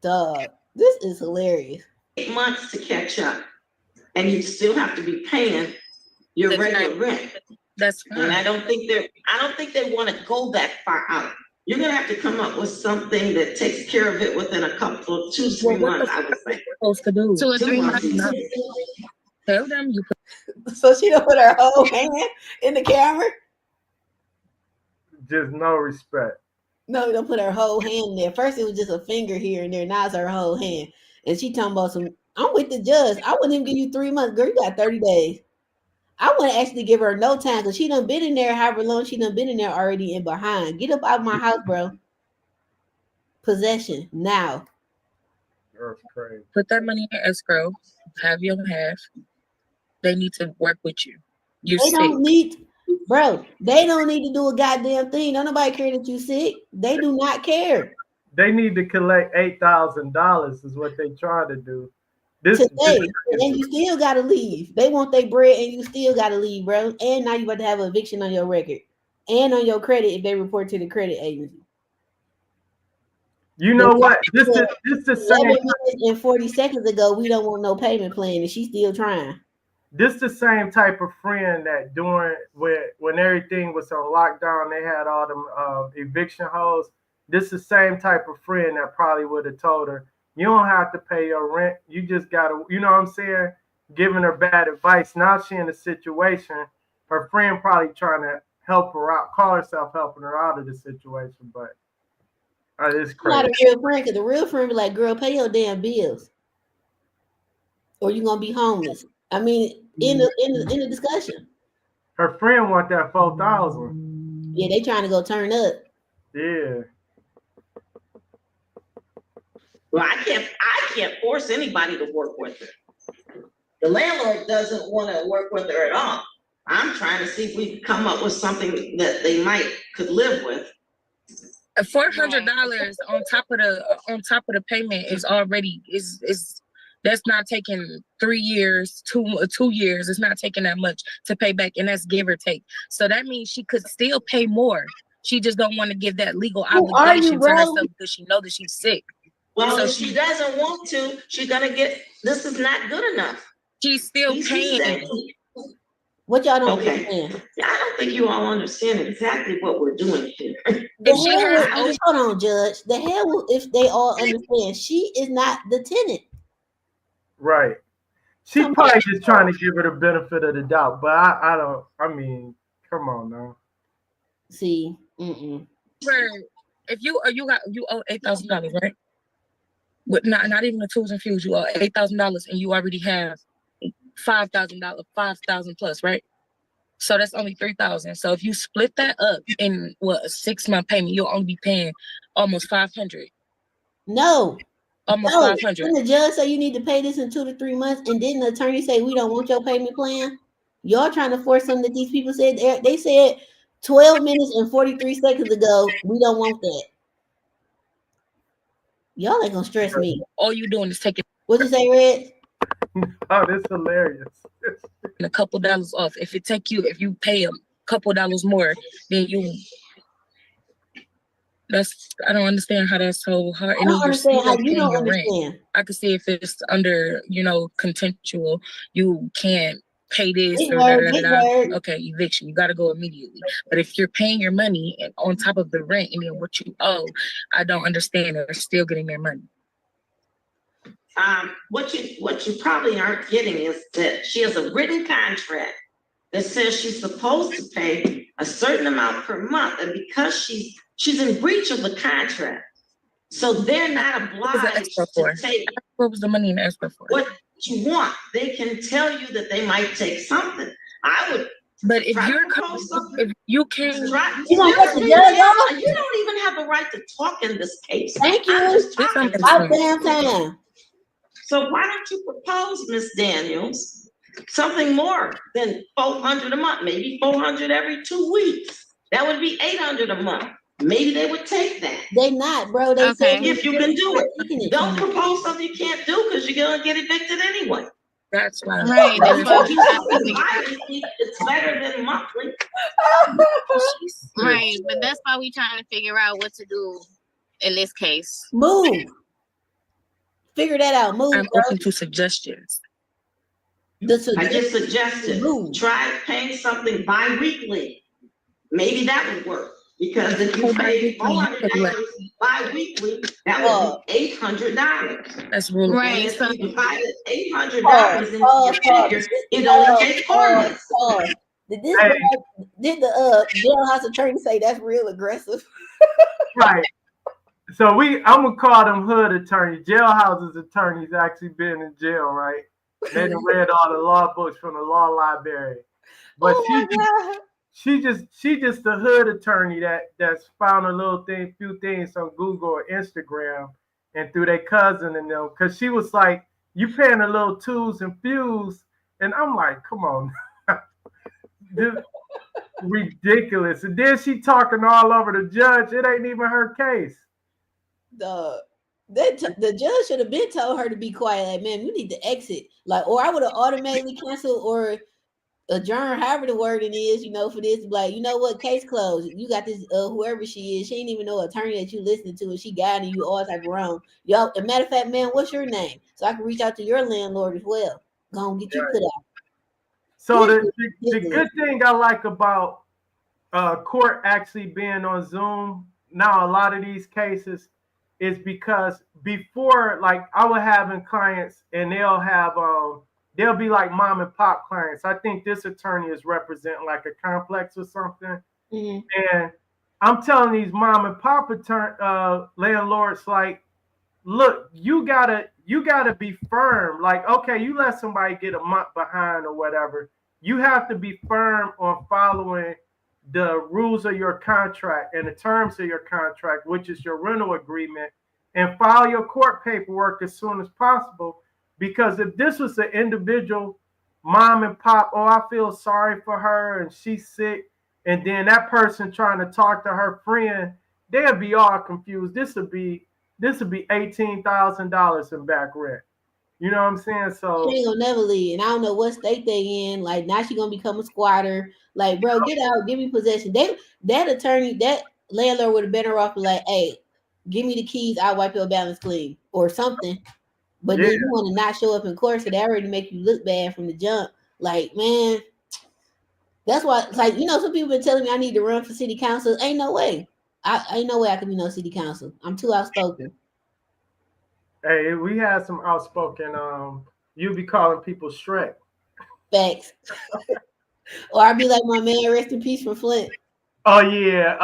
Dog, this is hilarious. 8 months to catch up, and you still have to be paying your regular rent. That's fine. And I don't think they want to go that far out. You're gonna have to come up with something that takes care of it within a couple of 2-3 months. I would say. Supposed to do 2 or 3 months. Tell them you put. So she don't put her whole hand in the camera. Just no respect. No, don't put her whole hand in there. First it was just a finger here and there. Now it's her whole hand. And she talking about some. I'm with the judge. I wouldn't even give you 3 months, girl. You got 30 days. I wouldn't actually give her no time because she done been in there however long she done been in there already and behind. Get up out of my house, bro. Possession now. That's crazy. Put that money in escrow. Have your half. They need to work with you. You're they sick. Don't need, bro. They don't need to do a goddamn thing. Don't nobody care that you sick. They do not care. They need to collect $8,000 is what they try to do. Today, and you still gotta leave. They want their bread, and you still gotta leave, bro. And now you about to have an eviction on your record and on your credit if they report to the credit agency. You know what? This is the same. 11 minutes and 40 seconds ago, we don't want no payment plan, and she's still trying. This the same type of friend that during when everything was on lockdown, they had all them eviction hoes. This the same type of friend that probably would have told her, you don't have to pay your rent. You just gotta, you know what I'm saying? Giving her bad advice. Now she in a situation. Her friend probably trying to help her out, call herself helping her out of the situation, but it's crazy. Not a real friend, because the real friend be like, girl, pay your damn bills, or you gonna be homeless. I mean, in the discussion. Her friend want that 4,000. Yeah, they trying to go turn up. Yeah. Well, I can't force anybody to work with her. The landlord doesn't want to work with her at all. I'm trying to see if we can come up with something that they could live with. $400 on top of the payment is already is that's not taking 3 years, 2 years. It's not taking that much to pay back, and that's give or take. So that means she could still pay more. She just don't want to give that legal obligation to herself because she know that she's sick. Well, so if she doesn't want to, she's gonna get. This is not good enough. She's still paying. What y'all don't understand? I don't think you all understand exactly what we're doing here. Hold on, Judge. The hell if they all understand? She is not the tenant. Right. She probably just trying to give her the benefit of the doubt, but I don't. I mean, come on now. See, if you owe $8,000, right? With not even the tools and fuels, you owe $8,000, and you already have $5,000, 5,000 plus, right? So that's only $3,000. So if you split that up in a 6-month payment, you'll only be paying almost $500. No. Almost $500. Didn't the judge say you need to pay this in 2 to 3 months? And didn't the attorney say we don't want your payment plan? Y'all trying to force something that these people said. They said 12 minutes and 43 seconds ago, we don't want that. Y'all ain't gonna stress me. All you doing is taking. What you say, Red? Oh, that's hilarious. A couple dollars off. If you pay a couple dollars more, then I don't understand how that's so hard. I don't understand how you don't understand. Rent. I could see if it's under, contextual, you can't pay this Okay, eviction, you got to go immediately. But if you're paying your money and on top of the rent and then what you owe, I don't understand. They're still getting their money. What you probably aren't getting is that she has a written contract that says she's supposed to pay a certain amount per month, and because she's in breach of the contract, So they're not obliged to take what was the money in escrow for? what you want. They can tell you that they might take something. I would. But if try you're to propose something, if you can't, You gonna cut the judge off? you don't even have the right to talk in this case. Thank you. I'm just talking to About you. damn time. So why don't you propose, Miss Daniels, something more than $400 a month, maybe $400 every 2 weeks? That would be $800 a month. Maybe they would take that. They not, bro. They Okay. said If you can do it. it. Don't propose something you can't do because you're gonna get evicted anyway. that's why. Right. That's why we trying to figure It's better than monthly. Right, but that's why we trying to figure out what to do in this case. Move. Figure that out. Move, I'm bro. open to suggestions. I just suggested try paying something bi-weekly. Maybe that would work. Because if you pay $400 bi-weekly, that would be $800. That's really Right. And So if you divided $800 into your figure, it only takes 4 months. Did the jailhouse attorney say that's real aggressive? Right. So I'm gonna call them hood attorneys. Jailhouses attorneys actually been in jail, right? They done read all the law books from the law library. But she just the hood attorney that's found a few things on Google or Instagram and through their cousin and them. Cause she was like, you paying a little twos and fews. And I'm like, come on. This ridiculous. And then she talking all over the judge. It ain't even her case. The judge should have been told her to be quiet. Like, man, you need to exit. Like, or I would have automatically canceled or adjourn, however the wording is, for this. Like, you know what? Case closed. You got this, whoever she is. She ain't even know attorney that you listening to, and she guiding you all type of wrong. Yo, as a matter of fact, man, what's your name? So I can reach out to your landlord as well. Go and get you put out. So the good thing I like about court actually being on Zoom now, a lot of these cases is because before, like, I was having clients and they'll be like mom and pop clients. I think this attorney is representing like a complex or something. Mm-hmm. And I'm telling these mom and pop landlords, like, look, you gotta be firm. Like, okay, you let somebody get a month behind or whatever. You have to be firm on following the rules of your contract and the terms of your contract, which is your rental agreement, and file your court paperwork as soon as possible. Because if this was an individual mom and pop, oh, I feel sorry for her and she's sick, and then that person trying to talk to her friend, they'll be all confused. This would be $18,000 in back rent. You know what I'm saying? So she ain't gonna never leave, and I don't know what state they in. Like, now she gonna become a squatter. Like, bro, get out, give me possession. That attorney, that landlord would have been better off like, hey, give me the keys, I'll wipe your balance clean or something. But then you want to not show up in court, so they already make you look bad from the jump. Like, man, that's why. Like, some people been telling me I need to run for city council. Ain't no way. Ain't no way I can be no city council. I'm too outspoken. Hey, we had some outspoken. You be calling people Shrek. Facts. Or I'd be like my man, rest in peace from Flint. Oh yeah.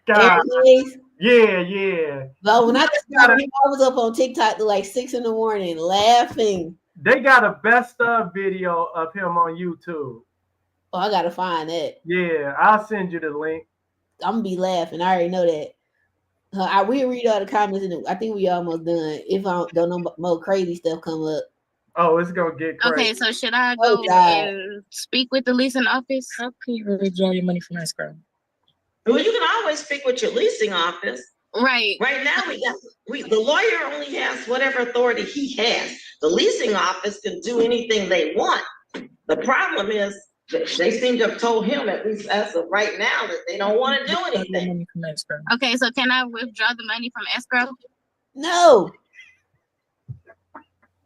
God. Yeah. But when I was up on TikTok to like 6 in the morning laughing. They got a best of video of him on YouTube. Oh, I gotta find that. Yeah, I'll send you the link. I'm gonna be laughing. I already know that. I will read all the comments, and I think we almost done. If I don't know more crazy stuff come up. Oh, it's gonna get crazy. Okay, so should I go and speak with the leasing office? How can you withdraw your money from escrow? Well, you can always speak with your leasing office. Right. Right now, the lawyer only has whatever authority he has. The leasing office can do anything they want. The problem is that they seem to have told him, at least as of right now, that they don't want to do anything. Okay, so can I withdraw the money from escrow? No.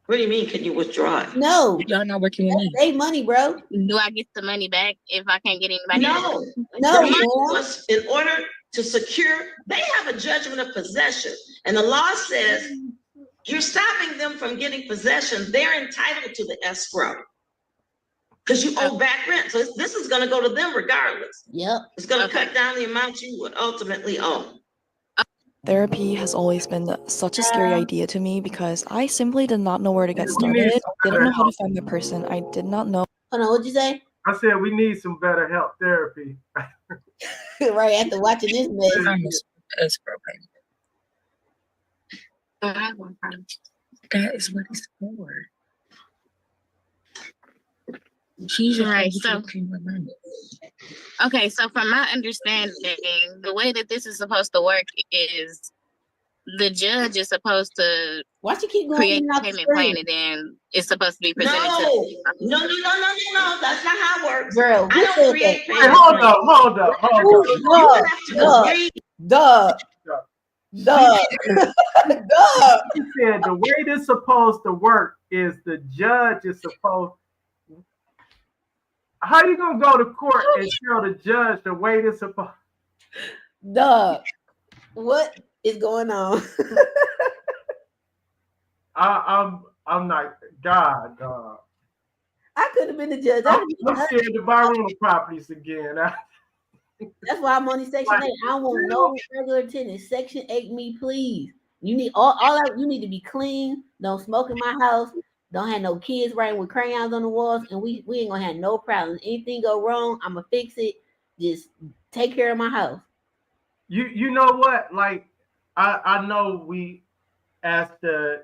What do you mean? Can you withdraw it? No. Y'all not working with me. They money, bro. Do I get the money back if I can't get anybody? No. In order to secure, they have a judgment of possession, and the law says you're stopping them from getting possession. They're entitled to the escrow because you owe back rent. So this is going to go to them regardless. Yep. It's going to cut down the amount you would ultimately owe. Therapy has always been such a scary idea to me because I simply did not know where to get started. I didn't know how to find my person. I did not know. Hold on, what'd you say? I said we need some better help therapy. Right after watching this mess. That is what it's for. She's right. So, okay. So, from my understanding, the way that this is supposed to work is the judge is supposed to create a payment plan, and then it's supposed to be presented to. No. That's not how it works. Girl, I don't create payment Hold plans. up. She said the way this is supposed to work is the judge is supposed. How you gonna go to court and tell the judge the way this is supposed? Duh. What is going on? I'm not God. I could have been the judge. I'm scared to buy rental properties again. That's why I'm on Section 8. I don't want no regular tenants. Section 8 me, please. You need you need to be clean. Don't smoke in my house. Don't have no kids writing with crayons on the walls, and we ain't gonna have no problems. Anything go wrong, I'm gonna fix it. Just take care of my house. You know what? Like I know we as the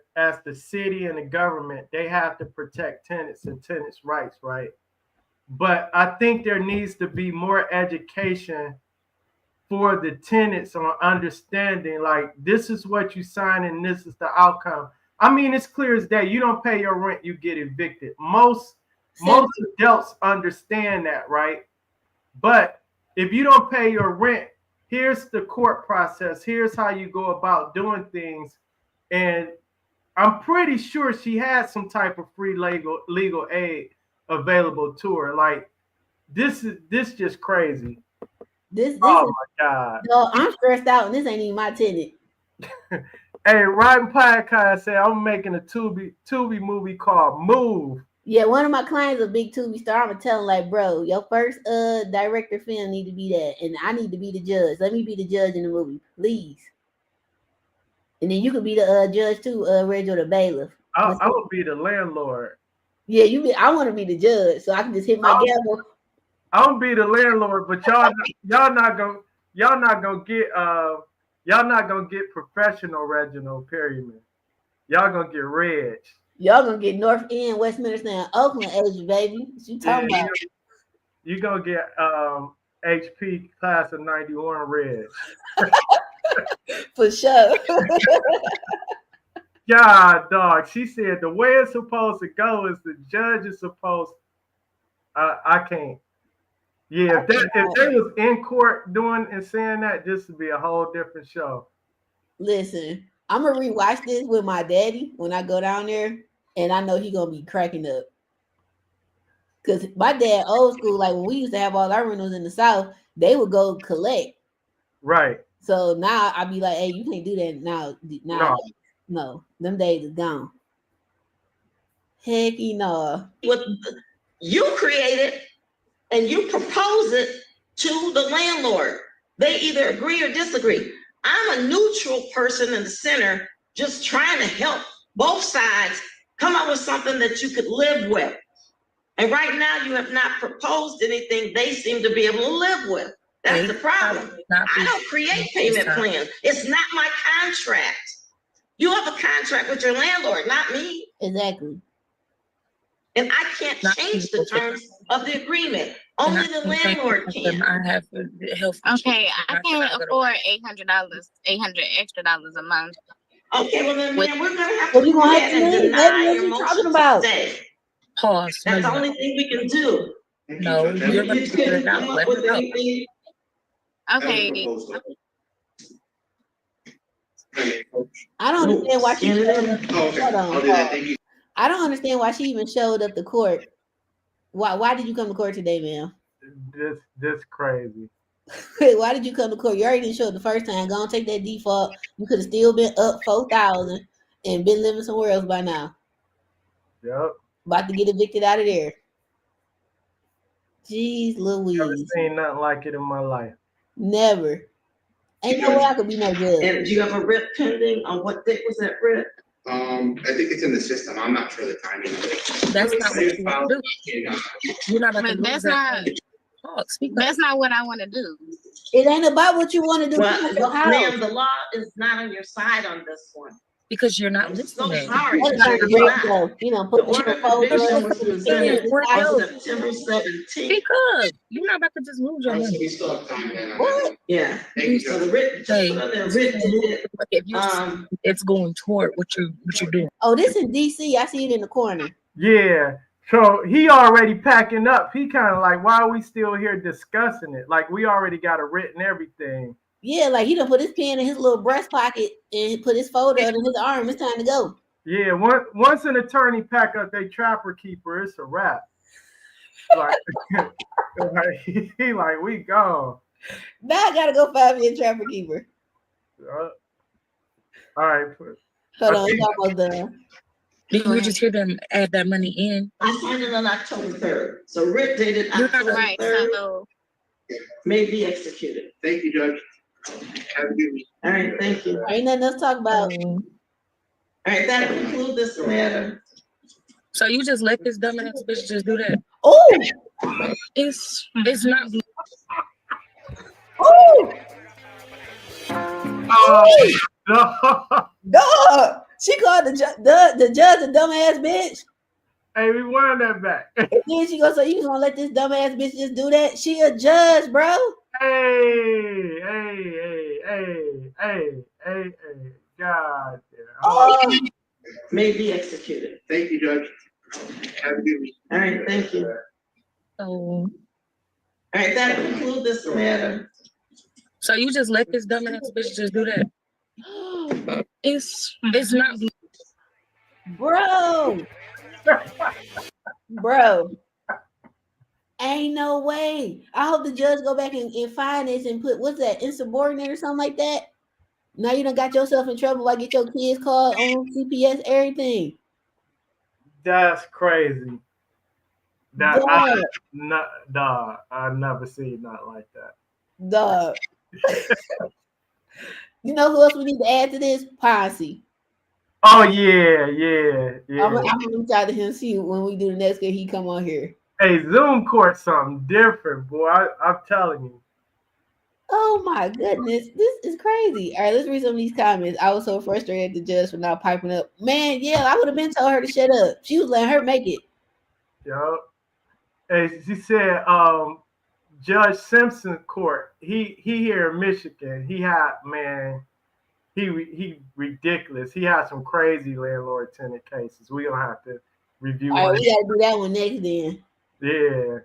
city and the government, they have to protect tenants and tenants' rights, right? But I think there needs to be more education for the tenants on understanding, like, this is what you sign and this is the outcome. I mean, it's clear as day. You don't pay your rent, you get evicted. Most adults understand that, right? But if you don't pay your rent, here's the court process. Here's how you go about doing things. And I'm pretty sure she had some type of free legal aid available to her. Like, this just crazy. Oh my God. No, I'm stressed out, and this ain't even my tenant. Hey, Rotten Podcast said I'm making a Tubi movie called Move. Yeah, one of my clients is a big Tubi star. I'm gonna tell him, like, bro, your first director film need to be that, and I need to be the judge. Let me be the judge in the movie, please. And then you could be the judge too, Reggie, or the bailiff. I would be the landlord. Yeah, I want to be the judge, so I can just hit my gavel. I'm gonna be the landlord, but y'all not gonna get professional Reginald Perryman. Y'all gonna get Reg. Y'all gonna get North End, Westminster, and Oakland, Asia, baby. What you talking about? You gonna get HP class of 91 Reg. For sure. God, dog. She said the way it's supposed to go is the judge is supposed. I can't. Yeah, if they was in court doing and saying that, this would be a whole different show. Listen, I'm gonna rewatch this with my daddy when I go down there, and I know he gonna be cracking up. Cause my dad, old school, like when we used to have all our rentals in the South, they would go collect. Right. So now I'd be like, hey, you can't do that now. No, them days is gone. Heck no. What you created and you propose it to the landlord. They either agree or disagree. I'm a neutral person in the center, just trying to help both sides come up with something that you could live with. And right now you have not proposed anything they seem to be able to live with. That's the problem. I don't create payment plans. It's not my contract. You have a contract with your landlord, not me. Exactly. And I can't change the terms of the agreement. Only the landlord can. I have health. Okay, I can't afford $800 extra dollars a month. Okay, well then, man, we're gonna have What to you gonna have have to and do? deny What your you motion talking about? today. Pause. That's the only thing we can do. No, you're gonna figure it out. Let it go. Okay. I don't understand why she. Hold on. I'll do that. Thank you. I don't understand why she even showed up to court. Why did you come to court today, ma'am? This crazy. Why did you come to court? You already didn't show up the first time. Go and take that default. You could have still been up 4,000 and been living somewhere else by now. Yep. About to get evicted out of there. Jeez Louise. Never seen nothing like it in my life. Never. Ain't no way I could be no judge. And do you have a writ pending? On what date was that writ? I think it's in the system. I'm not sure the timing of it. That's not what you want to do. You're not about to But lose that. that's not what I want to do. It ain't about what you want to do. Well, ma'am, the law is not on your side on this one. Because you're not I'm so listening. sorry. Put The order of eviction was presented on the September 17th. Speak up. You're not about to just lose your money. We still have time then. What? Yeah. Thank you, So the Judge. writ, just put on there, writ dated, If you, it's going toward what you're doing. Oh, this in DC. I see it in the corner. Yeah. So he already packing up. He kind of like, why are we still here discussing it? Like we already got it written everything. Yeah, like he done put his pen in his little breast pocket and put his folder under his arm. It's time to go. Yeah, once an attorney pack up their trapper keeper, it's a wrap. Like, he like, we gone. Now I gotta go find me a trapper keeper. All right. Hold on, it's almost done. You were just here to add that money in. I signed it on October 3rd. So writ dated You're October right. 3rd So may be executed. Thank you, Judge. Have a good week. All right, thank you. Ain't nothing else to talk about. All right, that concludes this matter. So you just let this dumbass bitch just do that? Oh, It's not. oh, dog. She called the judge a dumbass bitch. Hey, we won that back. And then she goes, so you gonna let this dumbass bitch just do that? She a judge, bro. Hey. God damn. Oh. May be executed. Thank you, Judge. Have a good week. All right, thank you. Oh. All right, that concludes this matter. So you just let this dumbass bitch just do that? It's not. Bro. Ain't no way. I hope the judge go back and find this and put, what's that, insubordinate or something like that? Now you done got yourself in trouble. Like get your kids called on CPS, everything. That's crazy. I never seen nothing like that. Dog. You know who else we need to add to this? Posse. Oh yeah. I'm gonna reach out to him, see when we do the next game he come on here. Hey, Zoom court something different, boy. I'm telling you. Oh my goodness, this is crazy. All right, let's read some of these comments. I was so frustrated at the judge for not piping up. Man, yeah, I would have been told her to shut up. She was letting her make it. Yup. Hey, she said, Judge Simpson court. He here in Michigan. He ridiculous. He had some crazy landlord tenant cases. We gonna have to review. All right, we gotta do that one next then. Yeah.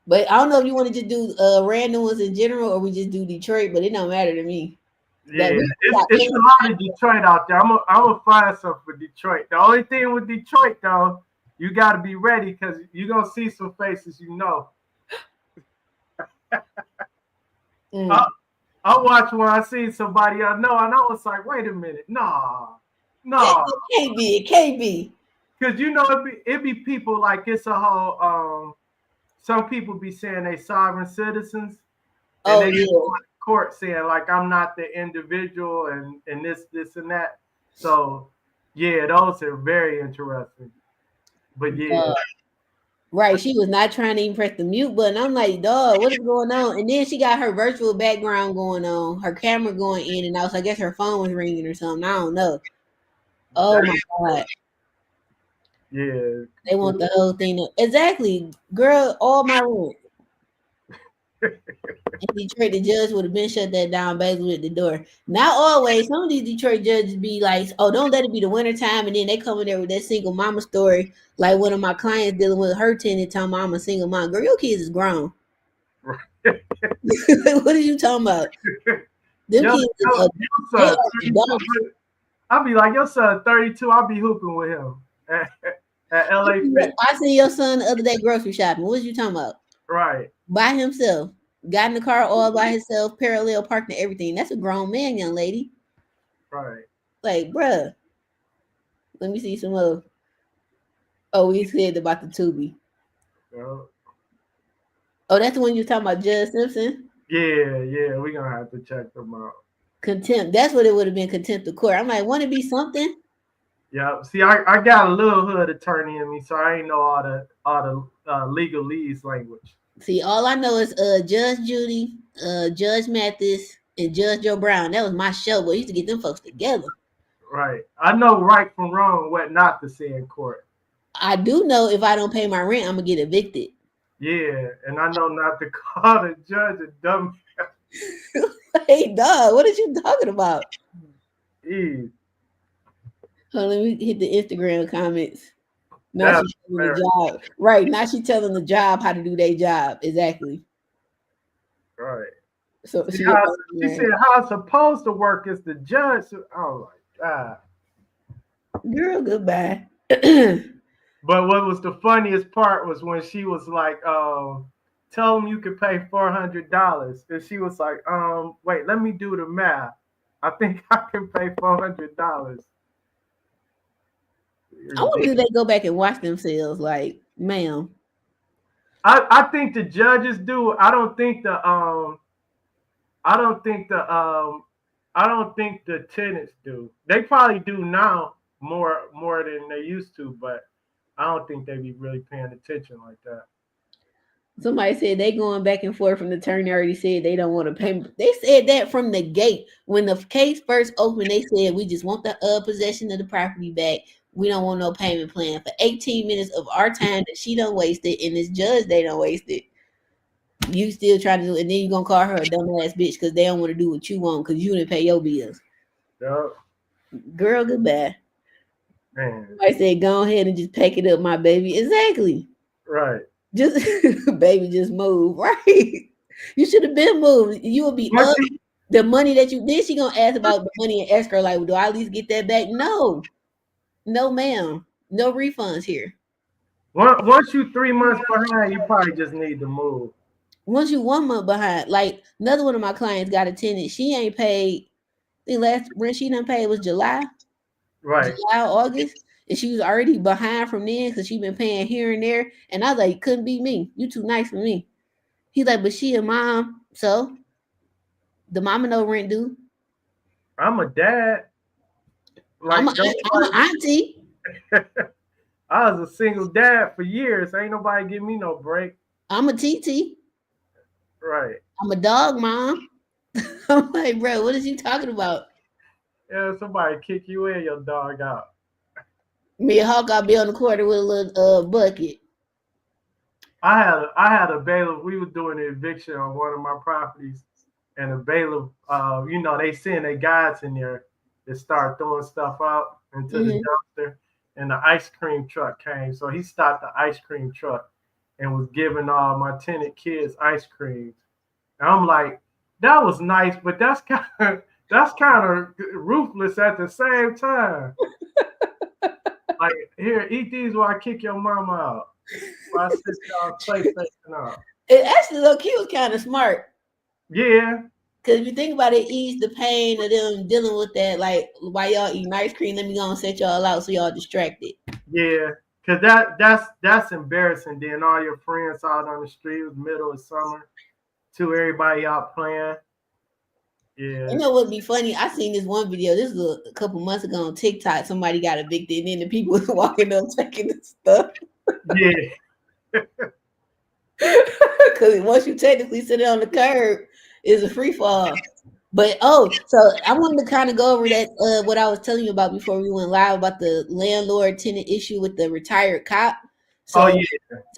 But I don't know if you want to just do random ones in general or we just do Detroit, but it don't matter to me. Yeah, it's a lot of Detroit out there. I'm gonna find something for Detroit. The only thing with Detroit though, you gotta be ready because you're gonna see some faces you know. I watched when I seen somebody I know, and I was like, wait a minute, no. It can't be. Because you know it be people like it's a whole some people be saying they sovereign citizens. And they go to court saying like I'm not the individual and this and that. So yeah, those are very interesting. But yeah. Right, she was not trying to even press the mute button. I'm like, dog, what is going on? And then she got her virtual background going on, her camera going in and out. So I guess her phone was ringing or something. I don't know. Oh my God. Yeah. They want the whole thing to, exactly. Girl, all my rent. In Detroit, the judge would have been shut that down basically at the door. Not always. Some of these Detroit judges be like, oh, don't let it be the winter time. And then they come in there with that single mama story. Like one of my clients dealing with her tenant telling me I'm a single mom. Girl, your kids is grown. What are you talking about? Them kids I'll be like, your son 32, I'll be hooping with him at LA. I seen your son the other day grocery shopping. What was you talking about? Right. By himself. Got in the car all by himself, parallel parking and everything. That's a grown man, young lady. Right. Like, bruh. Let me see some more. Oh, we said about the Tubi. Yep. Oh, that's the one you were talking about, Judge Simpson? Yeah, we're gonna have to check them out. Contempt. That's what it would have been. Contempt of court. I'm like, want to be something? Yeah. See, I got a little hood attorney in me, so I ain't know all the legalese language. See, all I know is Judge Judy, Judge Mathis, and Judge Joe Brown. That was my show. Boy, I used to get them folks together. Right. I know right from wrong, what not to say in court. I do know if I don't pay my rent, I'm gonna get evicted. Yeah, and I know not to call the judge a dumb. Hey, dog, what are you talking about? Eve. Hold on, let me hit the Instagram comments. Now she's telling the job. Right, now she's telling the job how to do their job. Exactly. Right. So she said how it's supposed to work is the judge. Oh my God. Girl, goodbye. But what was the funniest part was when she was like, tell them you could pay $400. And she was like, wait, let me do the math. I think I can pay $400. I wonder if they go back and watch themselves, like, ma'am. I think the judges do. I don't think the tenants do. They probably do now more than they used to, but I don't think they be really paying attention like that. Somebody said they going back and forth from the attorney already said they don't want to pay. They said that from the gate. When the case first opened, they said we just want the possession of the property back. We don't want no payment plan. For 18 minutes of our time that she done wasted and this judge they done wasted. You still trying to do it, and then you gonna call her a dumbass bitch because they don't want to do what you want because you didn't pay your bills. Yep. Girl, goodbye. Man. I said, go ahead and just pack it up, my baby. Exactly. Right. Just baby, just move. Right. You should have been moved. You will be up the money that you then she gonna ask about the money in escrow. Like, do I at least get that back? No, ma'am. No refunds here. Once you 3 months behind, you probably just need to move. Once you 1 month behind, like another one of my clients got a tenant. She ain't paid. The last rent she done paid was July. Right. July, August. And she was already behind from then because she been paying here and there. And I was like, couldn't be me. You too nice for me. He's like, but she a mom. So the mama no rent due. I'm a dad. Like, I'm an auntie. I was a single dad for years. Ain't nobody give me no break. I'm a TT. Right. I'm a dog mom. I'm like, bro, what is you talking about? Yeah, somebody kick you and your dog out. Me and Hawk, I'll be on the corner with a little bucket. I had a bailiff. We were doing an eviction on one of my properties, and a bailiff, they send their guys in there that start throwing stuff out into the dumpster, and the ice cream truck came. So he stopped the ice cream truck and was giving all my tenant kids ice creams. And I'm like, that was nice, but that's kind of ruthless at the same time. Like, here, eat these while I kick your mama out. While I sit y'all PlayStation out. It actually look cute, was kind of smart. Yeah. Because if you think about it, ease the pain of them dealing with that. Like, while y'all eating ice cream, let me go and set y'all out so y'all distracted. Yeah, because that's embarrassing. Then all your friends out on the street, it was middle of summer, to everybody out playing. Yeah. You know what would be funny? I seen this one video. This was a couple months ago on TikTok. Somebody got evicted, and then the people was walking up taking the stuff. Yeah. Because once you technically sit it on the curb, it's a free fall. But so I wanted to kind of go over that what I was telling you about before we went live about the landlord tenant issue with the retired cop. So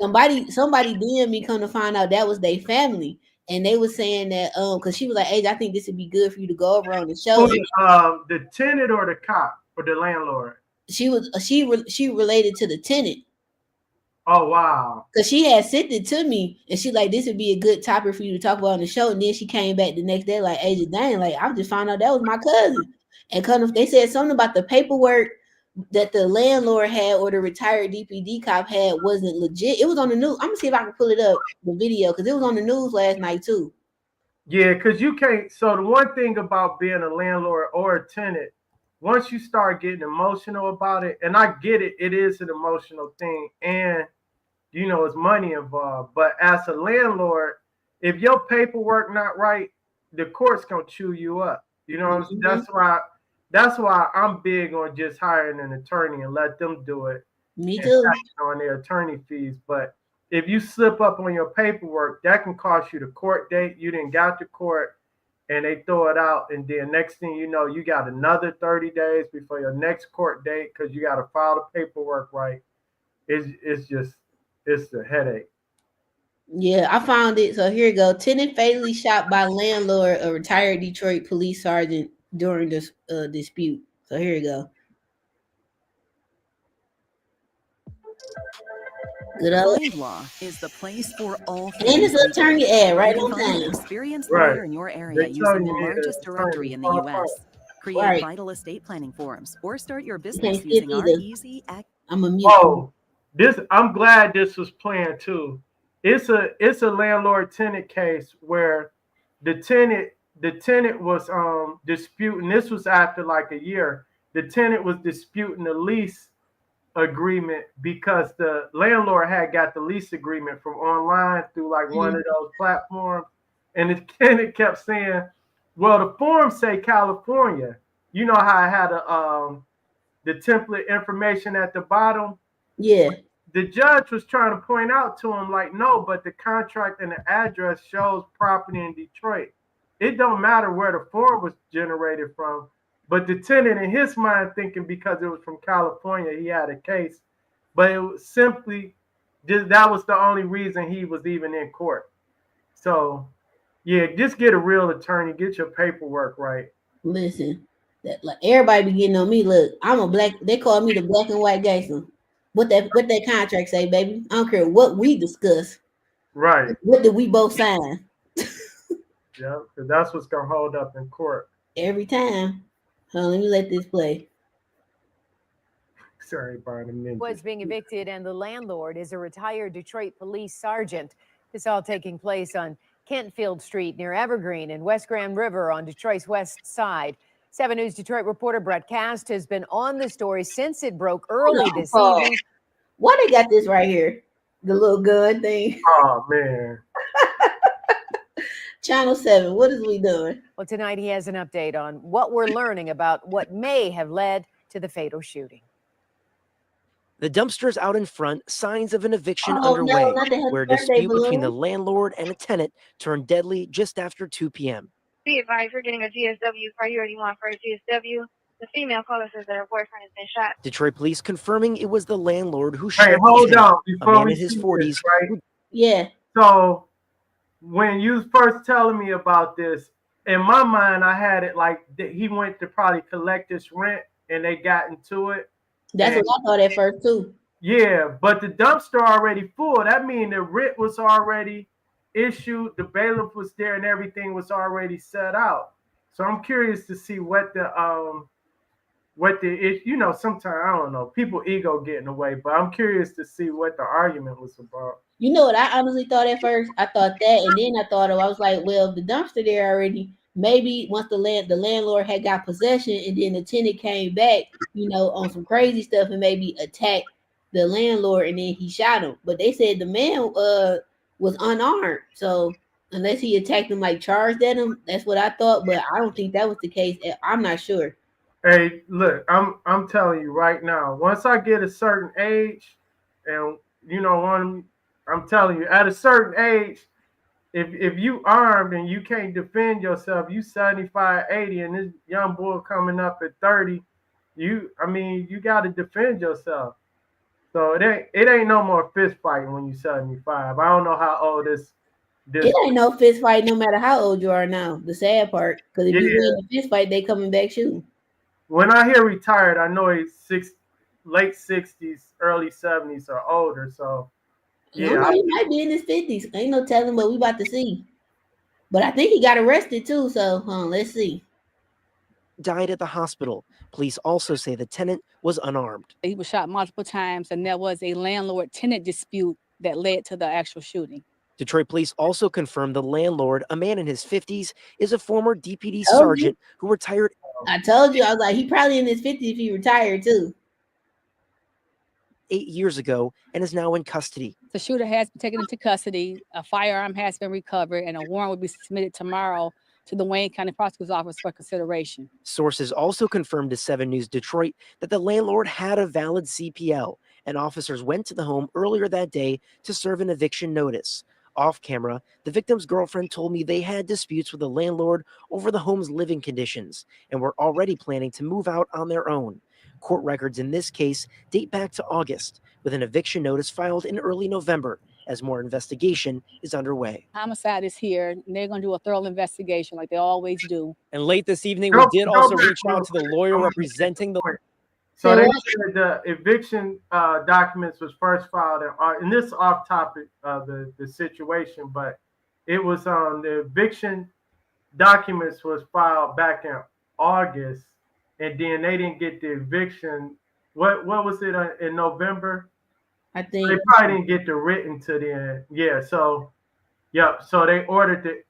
somebody DM'd me, come to find out that was their family. And they were saying that because she was like, hey, I think this would be good for you to go over on the show. The tenant or the cop or the landlord? She related to the tenant. Oh wow. Because she had sent it to me and she like, this would be a good topic for you to talk about on the show. And then she came back the next day like, Asia, dang, like I just found out that was my cousin. And kind of they said something about the paperwork that the landlord had or the retired DPD cop had wasn't legit. It was on the news. I'm gonna see if I can pull it up, the video, because it was on the news last night too. Yeah, because you can't. So the one thing about being a landlord or a tenant, once you start getting emotional about it, and I get it, it is an emotional thing, and it's money involved. But as a landlord, if your paperwork not right, the court's gonna chew you up. You know, that's why I'm big on just hiring an attorney and let them do it. Me too. On their attorney fees, but if you slip up on your paperwork, that can cost you the court date. You didn't got to court, and they throw it out, and then next thing you know, you got another 30 days before your next court date because you got to file the paperwork right. It's a headache. Yeah, I found it. So here you go. Tenant fatally shot by landlord, a retired Detroit police sergeant during this dispute. So here you go. Good old Find Law is the place for all and things it's an legal. attorney ad right You on can find an time. experienced Right. lawyer in your area They tell using the you need largest an directory attorney. in the U.S. Create Right. vital estate planning forms or start your You business can't skip using our either. easy I'm a mute. Oh, I'm glad this was planned too. It's a landlord tenant case where the tenant was disputing. This was after like a year. The tenant was disputing the lease agreement because the landlord had got the lease agreement from online through like one of those platforms, and the tenant kept saying, "Well, the forms say California." You know how I had the template information at the bottom. Yeah. The judge was trying to point out to him, like, no, but the contract and the address shows property in Detroit. It don't matter where the form was generated from. But the tenant, in his mind, thinking because it was from California, he had a case. But it was simply just that was the only reason he was even in court. So, yeah, just get a real attorney, get your paperwork right. Listen, that like everybody be getting on me. Look, I'm a black. They call me the black and white gangster. What that contract say, baby? I don't care what we discuss. Right. What did we both sign? Yeah, because that's what's gonna hold up in court. Every time. Let me let this play. Sorry, Barnum. Was being evicted, and the landlord is a retired Detroit police sergeant. This all taking place on Kentfield Street near Evergreen and West Grand River on Detroit's west side. 7 News Detroit reporter Brett Cast has been on the story since it broke early this evening. Why they got this right here? The little gun thing. Oh, man. Channel 7, what is we doing? Well, tonight he has an update on what we're learning about what may have led to the fatal shooting. The dumpster's out in front, signs of an eviction underway, where a dispute between the landlord and a tenant turned deadly just after 2 p.m. Be advised, we're getting a GSW priority one for a GSW. The female caller says that her boyfriend has been shot. Detroit police confirming it was the landlord who shot hold on, a man in his 40s. Right? Yeah. So when you first telling me about this, in my mind, I had it like he went to probably collect his rent and they got into it. That's what I thought at first too. Yeah, but the dumpster already full. That means the rent was already issued, the bailiff was there, and everything was already set out. So I'm curious to see what the sometimes I don't know, people ego getting away, but I'm curious to see what the argument was about. You know what I honestly thought at first? I thought that, and then I thought, I was like, well, the dumpster there already. Maybe once the landlord had got possession, and then the tenant came back, on some crazy stuff, and maybe attacked the landlord, and then he shot him. But they said the man was unarmed, so unless he attacked him, like charged at him, that's what I thought. But I don't think that was the case. I'm not sure. Hey, look, I'm telling you right now. Once I get a certain age, and I'm telling you, at a certain age, if you armed and you can't defend yourself, you 75, 80, and this young boy coming up at 30, you got to defend yourself. So it ain't no more fist fighting when you 75. I don't know how old this. It ain't no fist fight no matter how old you are now. The sad part, because if you win the fist fight, they coming back shooting. When I hear retired, I know he's late 60s, early 70s or older. So yeah, he might be in his 50s. Ain't no telling, but we about to see. But I think he got arrested too. So let's see. Died at the hospital. Police also say the tenant was unarmed. He was shot multiple times, and there was a landlord-tenant dispute that led to the actual shooting. Detroit police also confirmed the landlord, a man in his 50s, is a former DPD sergeant who retired. I told you, I was like, he probably in his 50s if he retired too. 8 years ago and is now in custody. The shooter has been taken into custody. A firearm has been recovered, and a warrant will be submitted tomorrow to the Wayne County Prosecutor's Office for consideration. Sources also confirmed to 7 News Detroit that the landlord had a valid CPL, and officers went to the home earlier that day to serve an eviction notice. Off camera, the victim's girlfriend told me they had disputes with the landlord over the home's living conditions and were already planning to move out on their own. Court records in this case date back to August, with an eviction notice filed in early November, as more investigation is underway. Homicide is here, and they're going to do a thorough investigation like they always do. And late this evening, we did also reach out to the lawyer representing the... So they said the eviction documents was first filed, and this is off topic of the situation, but it was on the eviction documents was filed back in August, and then they didn't get the eviction. What was it in November? I think so they probably didn't get the written to the end. So they ordered the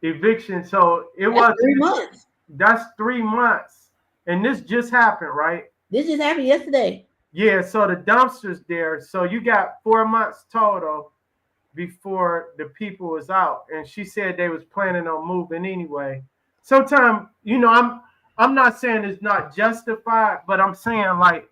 eviction. So was 3 months. That's 3 months, and this just happened, right? This just happened yesterday. Yeah, so the dumpster's there. So you got 4 months total before the people was out. And she said they was planning on moving anyway. Sometimes, I'm not saying it's not justified, but I'm saying like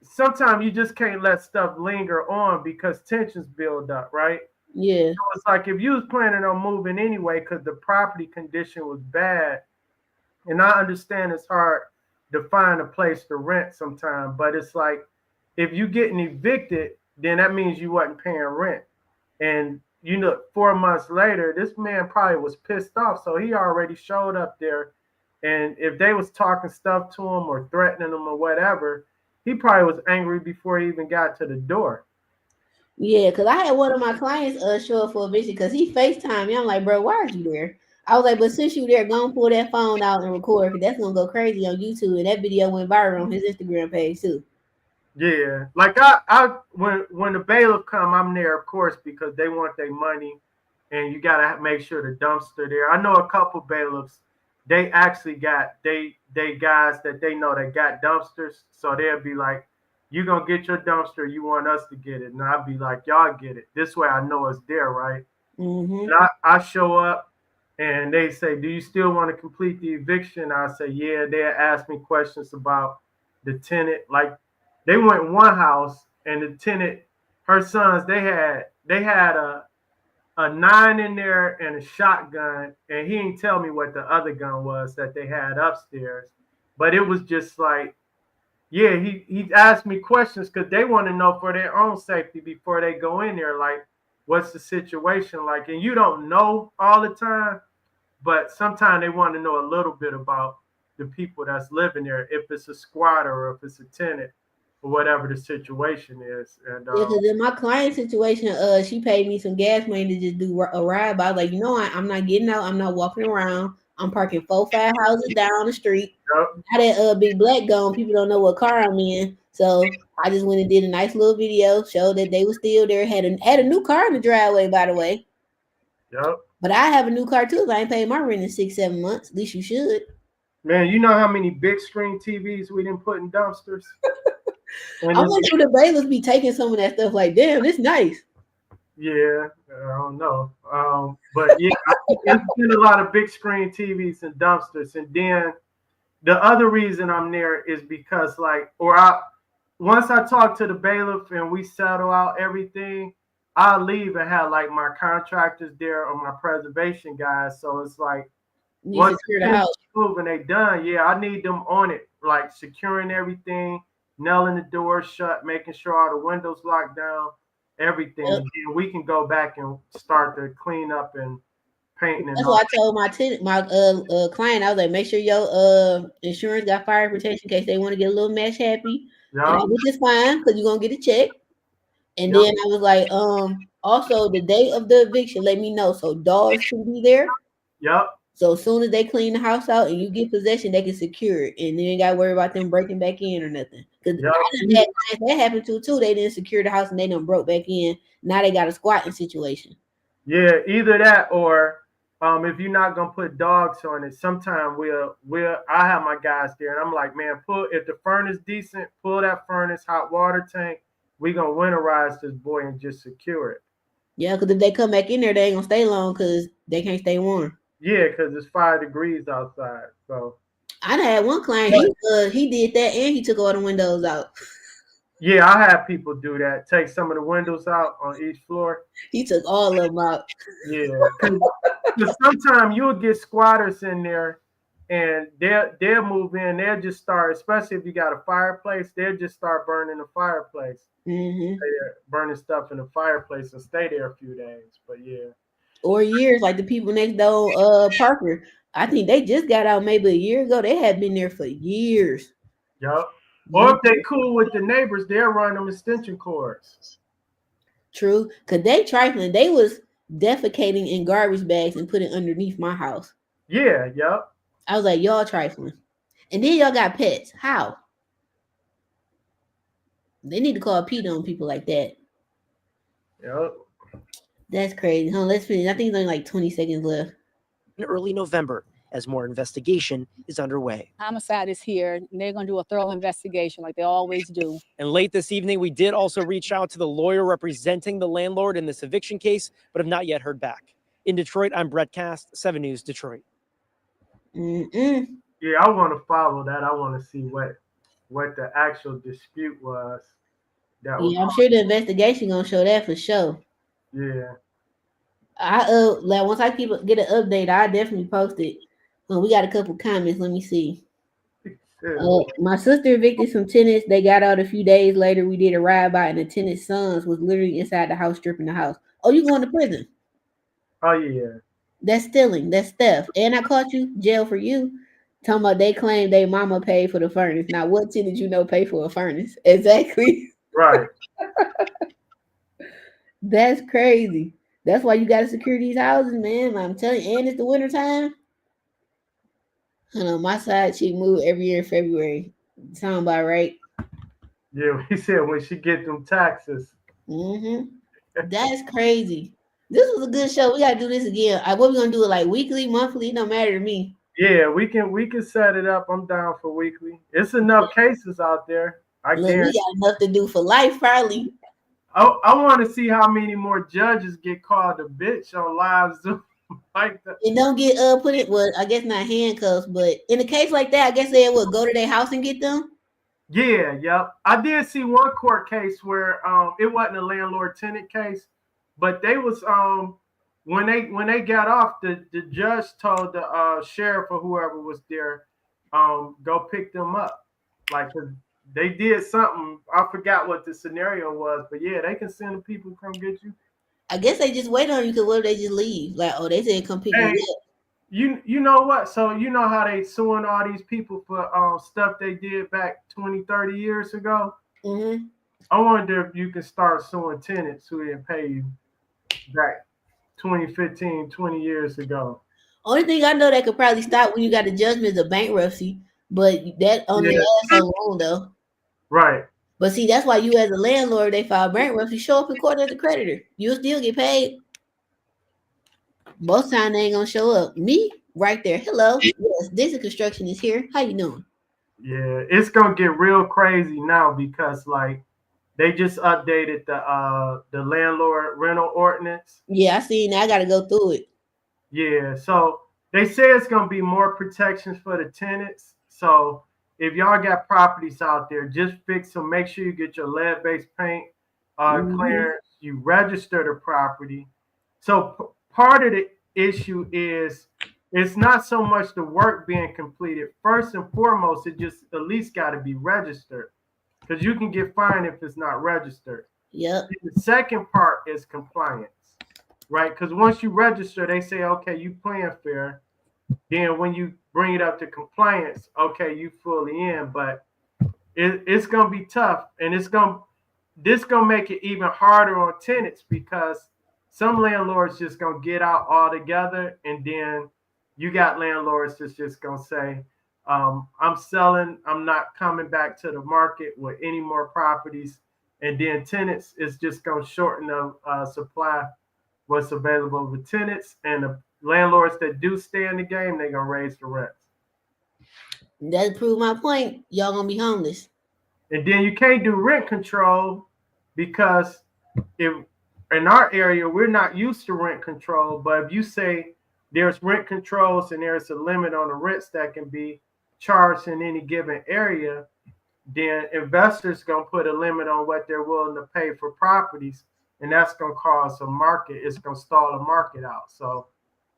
sometimes you just can't let stuff linger on because tensions build up, right? Yeah. So it's like if you was planning on moving anyway because the property condition was bad, and I understand it's hard to find a place to rent sometime, but it's like if you getting evicted, then that means you wasn't paying rent. And 4 months later, this man probably was pissed off, so he already showed up there. And if they was talking stuff to him or threatening him or whatever, he probably was angry before he even got to the door. Yeah, because I had one of my clients show up for a visit because he FaceTimed me. I'm like, bro, why are you there? I was like, but since you there, go and pull that phone out and record, because that's gonna go crazy on YouTube. And that video went viral on his Instagram page too. Yeah, like I when the bailiff come, I'm there, of course, because they want their money, and you gotta make sure the dumpster there. I know a couple bailiffs, they actually got they guys that they know that got dumpsters, so they'll be like, "You gonna get your dumpster? You want us to get it?" And I'll be like, "Y'all get it." This way, I know it's there, right? Mm-hmm. And I show up. And they say, "Do you still want to complete the eviction?" I say, "Yeah." They ask me questions about the tenant. Like they went in one house and the tenant, her sons, they had a 9 in there and a shotgun, and he didn't tell me what the other gun was that they had upstairs. But it was just like, yeah, he asked me questions because they want to know for their own safety before they go in there, like, what's the situation like? And you don't know all the time, but sometimes they want to know a little bit about the people that's living there, if it's a squatter or if it's a tenant or whatever the situation is. And yeah, because in my client situation, she paid me some gas money to just do a ride. But I was like, I'm not getting out. I'm not walking around. I'm parking 4-5 houses down the street. Yep. Now that big black gone, people don't know what car I'm in. So I just went and did a nice little video, showed that they were still there. Had a new car in the driveway, by the way. Yep. But I have a new car too. If I ain't paid my rent in 6-7 months, at least you should. Man, you know how many big screen TVs we didn't put in dumpsters? I want you to bailiffs be taking some of that stuff like, damn, it's nice. Yeah, I don't know. But yeah, it's been a lot of big screen TVs and dumpsters. And then the other reason I'm there is because once I talk to the bailiff and we settle out everything, I'll leave and have like my contractors there or my preservation guys. So it's like once the house moving, they done. Yeah, I need them on it, like securing everything, nailing the doors shut, making sure all the windows locked down, everything. Yep. And we can go back and start to clean up and painting. That's why I told my client, I was like, make sure your insurance got fire protection in case they want to get a little match happy. Yep. Which is fine because you're gonna get a check. And yep. Then I was like, also the day of the eviction, let me know so dogs can be there. Yep. So as soon as they clean the house out and you get possession, they can secure it, and then you gotta worry about them breaking back in or nothing. Because yep. that happened too. They didn't secure the house and they done broke back in. Now they got a squatting situation. Yeah, either that or if you're not gonna put dogs on it, sometime I have my guys there, and I'm like, man, if the furnace decent, pull that furnace, hot water tank. We gonna winterize this boy and just secure it. Yeah, because if they come back in there, they ain't gonna stay long because they can't stay warm. Yeah, because it's 5 degrees outside. So I had one client. He did that and he took all the windows out. Yeah, I have people do that. Take some of the windows out on each floor. He took all of them out. Yeah, because sometimes you'll get squatters in there, and they'll move in. They'll just start, especially if you got a fireplace. They'll just start burning the fireplace. Mm-hmm. Burning stuff in the fireplace and stay there a few days. But yeah. Or years, like the people next door, Parker. I think they just got out maybe a year ago. They had been there for years. Yep. Or if they cool with the neighbors, they'll run them extension cords. True, because they trifling. They was defecating in garbage bags and put it underneath my house. Yeah, yep. I was like, y'all trifling. And then y'all got pets. How? They need to call Pete on people like that. Yep. That's crazy. Let's finish. I think there's only like 20 seconds left. In early November, as more investigation is underway. Homicide is here, and they're going to do a thorough investigation like they always do. And late this evening, we did also reach out to the lawyer representing the landlord in this eviction case, but have not yet heard back. In Detroit, I'm Brett Cast, 7 News, Detroit. Yeah, I want to follow that. I want to see what the actual dispute was. I'm sure the investigation gonna show that for sure. Yeah. Like once I get an update, I definitely post it. We got a couple comments. Let me see. My sister evicted some tenants. They got out a few days later. We did a ride by, and the tenant's sons was literally inside the house stripping the house. Oh, you going to prison? Oh yeah. That's stealing. That's theft. And I caught you. Jail for you. Talking about they claim they mama paid for the furnace. Now, what tenant you know pay for a furnace? Exactly. Right. That's crazy. That's why you got to secure these houses, man. I'm telling you, and it's the winter time. My side chick moved every year in February. Sound about right? Yeah, he said when she get them taxes. That's crazy. This was a good show. We gotta do this again. What we gonna do it like weekly, monthly? It don't matter to me. Yeah, we can set it up. I'm down for weekly. It's enough cases out there. We got enough to do for life, probably. I want to see how many more judges get called a bitch on live Zoom like that. And don't get put it. Well, I guess not handcuffs, but in a case like that, I guess they would go to their house and get them. Yeah, yep. I did see one court case where it wasn't a landlord tenant case, but they was when they got off, the judge told the sheriff or whoever was there, go pick them up. Like they did something. I forgot what the scenario was, but yeah, they can send the people to come get you. I guess they just wait on you because what if they just leave? Like, oh, they said come pick me up. You know what? So you know how they suing all these people for stuff they did back 20, 30 years ago? I wonder if you can start suing tenants who didn't pay you back 2015, 20 years ago. Only thing I know that could probably stop when you got the judgment of bankruptcy, but that only lasts so long though. Right. But see, that's why you as a landlord, they file bankruptcy, show up in court as a creditor. You'll still get paid. Most time they ain't gonna show up. Me, right there. Hello. Yes, this construction is here. How you doing? Yeah, it's gonna get real crazy now because like they just updated the landlord rental ordinance. Yeah, I seen that. I gotta go through it. Yeah, so they say it's gonna be more protections for the tenants. So if y'all got properties out there, just fix them. Make sure you get your lead-based paint clearance. You register the property. So part of the issue is it's not so much the work being completed. First and foremost, it just at least got to be registered because you can get fined if it's not registered. Yep. The second part is compliance, right? Because once you register, they say, okay, you playing fair. Then when you bring it up to compliance, okay, you fully in, but it's gonna be tough, and this gonna make it even harder on tenants because some landlords just gonna get out altogether, and then you got landlords that's just gonna say, I'm selling, I'm not coming back to the market with any more properties, and then tenants is just gonna shorten the supply what's available with tenants, and the landlords that do stay in the game, they're gonna raise the rents. That proved my point. Y'all gonna be homeless. And then you can't do rent control because if in our area we're not used to rent control, but if you say there's rent controls and there's a limit on the rents that can be charged in any given area, then investors gonna put a limit on what they're willing to pay for properties, and that's gonna cause a market. It's gonna stall the market out. So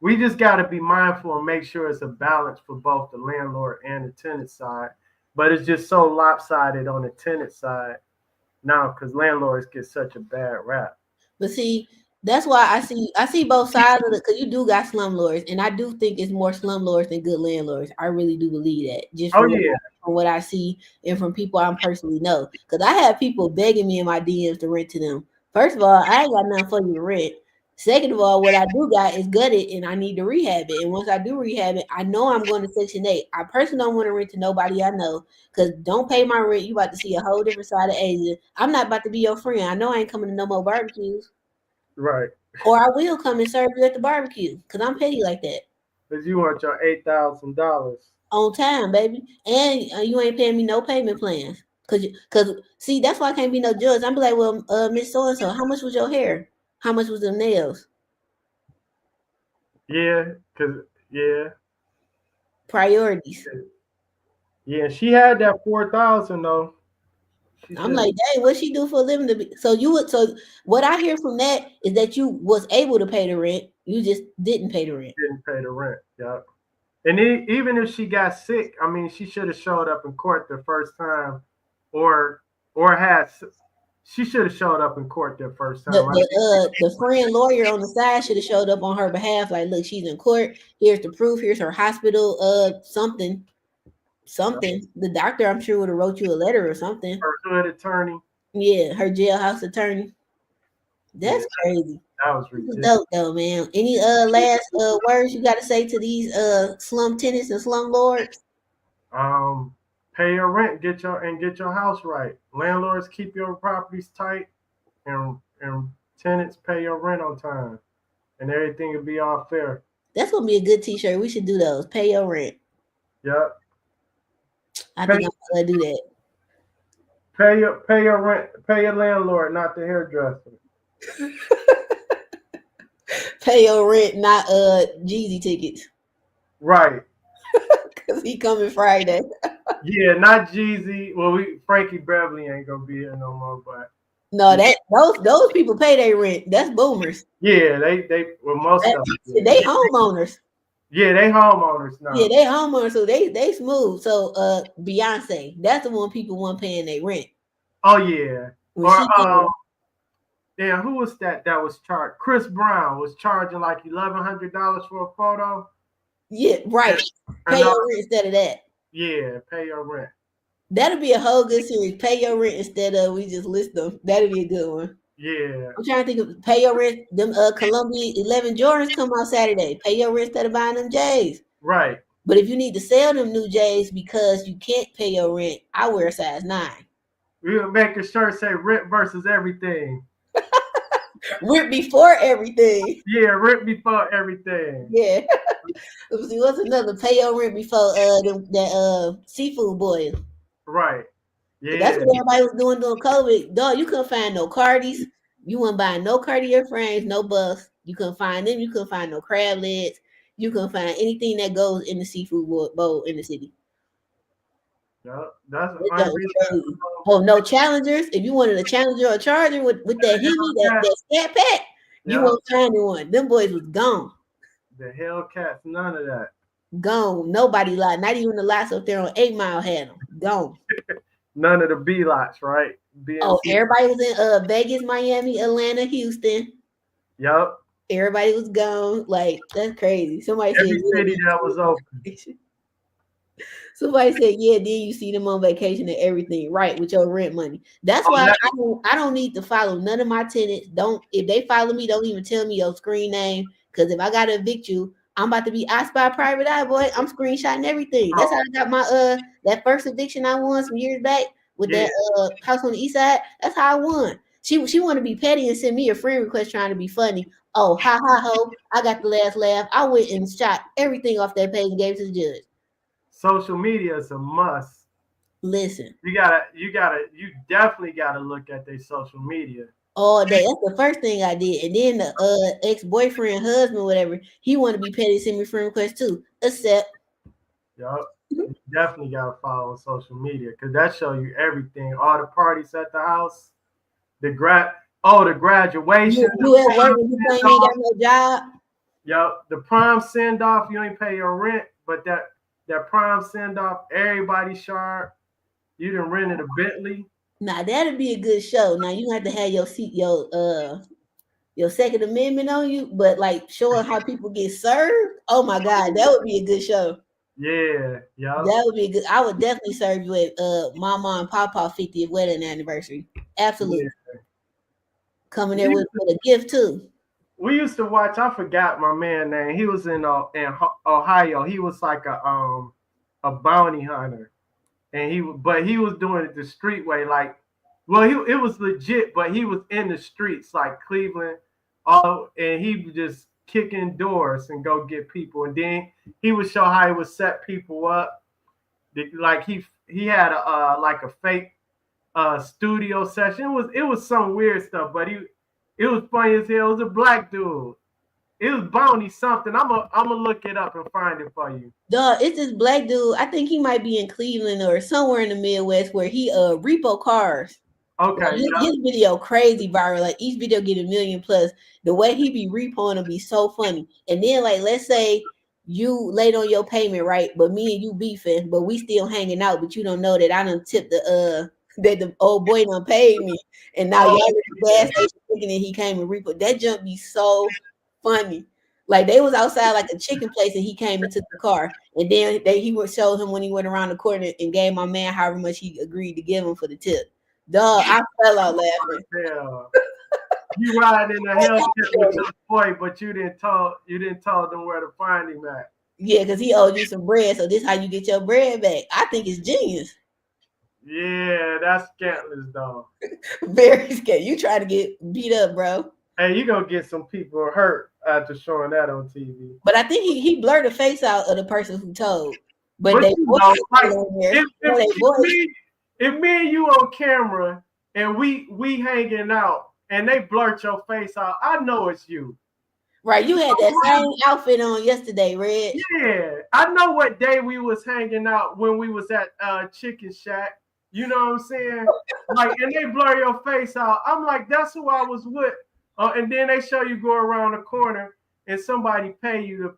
we just got to be mindful and make sure it's a balance for both the landlord and the tenant side. But it's just so lopsided on the tenant side now because landlords get such a bad rap. But see, that's why I see both sides of it, because you do got slumlords, and I do think it's more slumlords than good landlords. I really do believe that, just from what I see and from people I personally know. Because I have people begging me in my DMs to rent to them. First of all, I ain't got nothing for you to rent. Second of all, what I do got is gutted, and I need to rehab it. And once I do rehab it, I know I'm going to Section 8. I personally don't want to rent to nobody I know, because don't pay my rent. You about to see a whole different side of Asia. I'm not about to be your friend. I know I ain't coming to no more barbecues. Right. Or I will come and serve you at the barbecue, because I'm petty like that. Because you want your $8,000 on time, baby. And you ain't paying me no payment plans. Cause see, that's why I can't be no judge. I'm be like, well, Miss So-and-so, how much was your hair? How much was the nails? Yeah, yeah. Priorities. Yeah, she had that 4,000 though. I'm like, dang, what she do for a living? So what I hear from that is that you was able to pay the rent, you just didn't pay the rent. Didn't pay the rent, yeah. And even if she got sick, I mean, she should have showed up in court the first time, she should have showed up in court the first time. The friend lawyer on the side should have showed up on her behalf. Like, look, she's in court. Here's the proof. Here's her hospital. Something. The doctor, I'm sure, would have wrote you a letter or something. Her hood attorney. Yeah, her jailhouse attorney. That's crazy. That was ridiculous. Dope though, man. Any last words you got to say to these slum tenants and slum lords? Pay your rent, get your house right. Landlords, keep your properties tight, and tenants, pay your rent on time, and everything will be all fair. That's gonna be a good T-shirt. We should do those. Pay your rent. Yep. I think I'm gonna do that. Pay your rent. Pay your landlord, not the hairdresser. Pay your rent, not Jeezy tickets. Right. Cause he coming Friday. Yeah, not Jeezy. Well, Frankie Beverly ain't gonna be here no more, but no, those people pay their rent. That's boomers. Yeah, most of them. They homeowners. Yeah, they homeowners now. Yeah, they homeowners, so they smooth. So Beyonce, that's the one people want paying their rent. Oh yeah. Damn, who was that was charged? Chris Brown was charging like $1,100 for a photo. Yeah, right. Pay your rent instead of that. Yeah, pay your rent. That'll be a whole good series. Pay your rent instead of we just list them. That'll be a good one. Yeah. I'm trying to think of pay your rent. Them Columbia 11 Jordans come out Saturday. Pay your rent instead of buying them J's. Right. But if you need to sell them new J's because you can't pay your rent, I wear a size 9. We'll make a shirt say rent versus everything. Rent before everything. Yeah, rent before everything. Yeah. See, what's another? Pay your rent before that seafood boil. Right. Yeah. That's what everybody was doing during COVID. Dog, you couldn't find no Cardis. You weren't buying no Cartier frames, no buffs. You couldn't find them. You couldn't find no crab legs. You couldn't find anything that goes in the seafood bowl in the city. Yeah, that's oh, no Challengers. If you wanted a Challenger or a Charger with that Hemi, that Scat Pack, you won't find one. Them boys was gone. The Hellcats, none of that. Gone. Nobody lot. Not even the lots up there on 8 Mile had them. Gone. None of the B lots, right? Oh, everybody was in Vegas, Miami, Atlanta, Houston. Yep. Everybody was gone. Like, that's crazy. Somebody Every city that was open. Somebody said, yeah, then you see them on vacation and everything, right, with your rent money. That's why I don't need to follow none of my tenants. If they follow me, don't even tell me your screen name. Because if I gotta evict you, I'm about to be I Spy Private Eye, boy. I'm screenshotting everything. That's how I got my that first eviction I won some years back with that house on the east side. That's how I won. She want to be petty and send me a friend request trying to be funny. Oh, ha ha ho! I got the last laugh. I went and shot everything off that page and gave it to the judge. Social media is a must. Listen, you definitely gotta look at their social media. all day. That's the first thing I did. And then the ex-boyfriend, husband, whatever, he wanted to be petty, send me friend requests too. Accept. Yup. You definitely gotta follow on social media because that show you everything. All the parties at the house, the graduation. You at work and you claim you ain't got no job. Yup, the prom send off, you ain't pay your rent, but that prom send off, everybody sharp. You done rented a Bentley. Nah, that'd be a good show. Now you have to have your Second Amendment on you, but like showing how people get served. Oh my God, that would be a good show. Yeah, yeah. That would be good. I would definitely serve you at Mama and Papa 50th wedding anniversary. Absolutely. Yeah. Coming there with a gift too. We used to watch. I forgot my man name. He was in Ohio. He was like a bounty hunter, and he was doing it the street way. Like, well, it was legit, but he was in the streets like Cleveland, and he was just kicking doors and go get people, and then he would show how he would set people up. Like he had a fake studio session. It was some weird stuff, but it was funny as hell. It was a black dude. It was Bounty something. I'm gonna look it up and find it for you. Duh, it's this black dude. I think he might be in Cleveland or somewhere in the Midwest where he repo cars. Okay. Like his video crazy viral. Like each video get 1 million plus. The way he be repoing will be so funny. And then like let's say you late on your payment, right? But me and you beefing, but we still hanging out, but you don't know that I done tipped that the old boy done paid me. And now y'all at the gas station thinking that he came and repo. That jump be so funny. Like they was outside like a chicken place and he came and took the car. And then he would show him when he went around the corner and gave my man however much he agreed to give him for the tip. Dog, I fell out laughing. Yeah. You riding in a Hellcat with your boy, but you didn't tell them where to find him at. Yeah, because he owed you some bread, so this how you get your bread back. I think it's genius. Yeah, that's scantless, dog. Very scared. You try to get beat up, bro. Hey, you gonna get some people hurt after showing that on TV. But I think he blurred the face out of the person who told. But they if me and you on camera and we hanging out and they blurt your face out, I know it's you. Right, you had that same outfit on yesterday, Red. Yeah, I know what day we was hanging out when we was at Chicken Shack. You know what I'm saying? Like, and they blur your face out. I'm like, that's who I was with. And then they show you go around the corner and somebody pay you to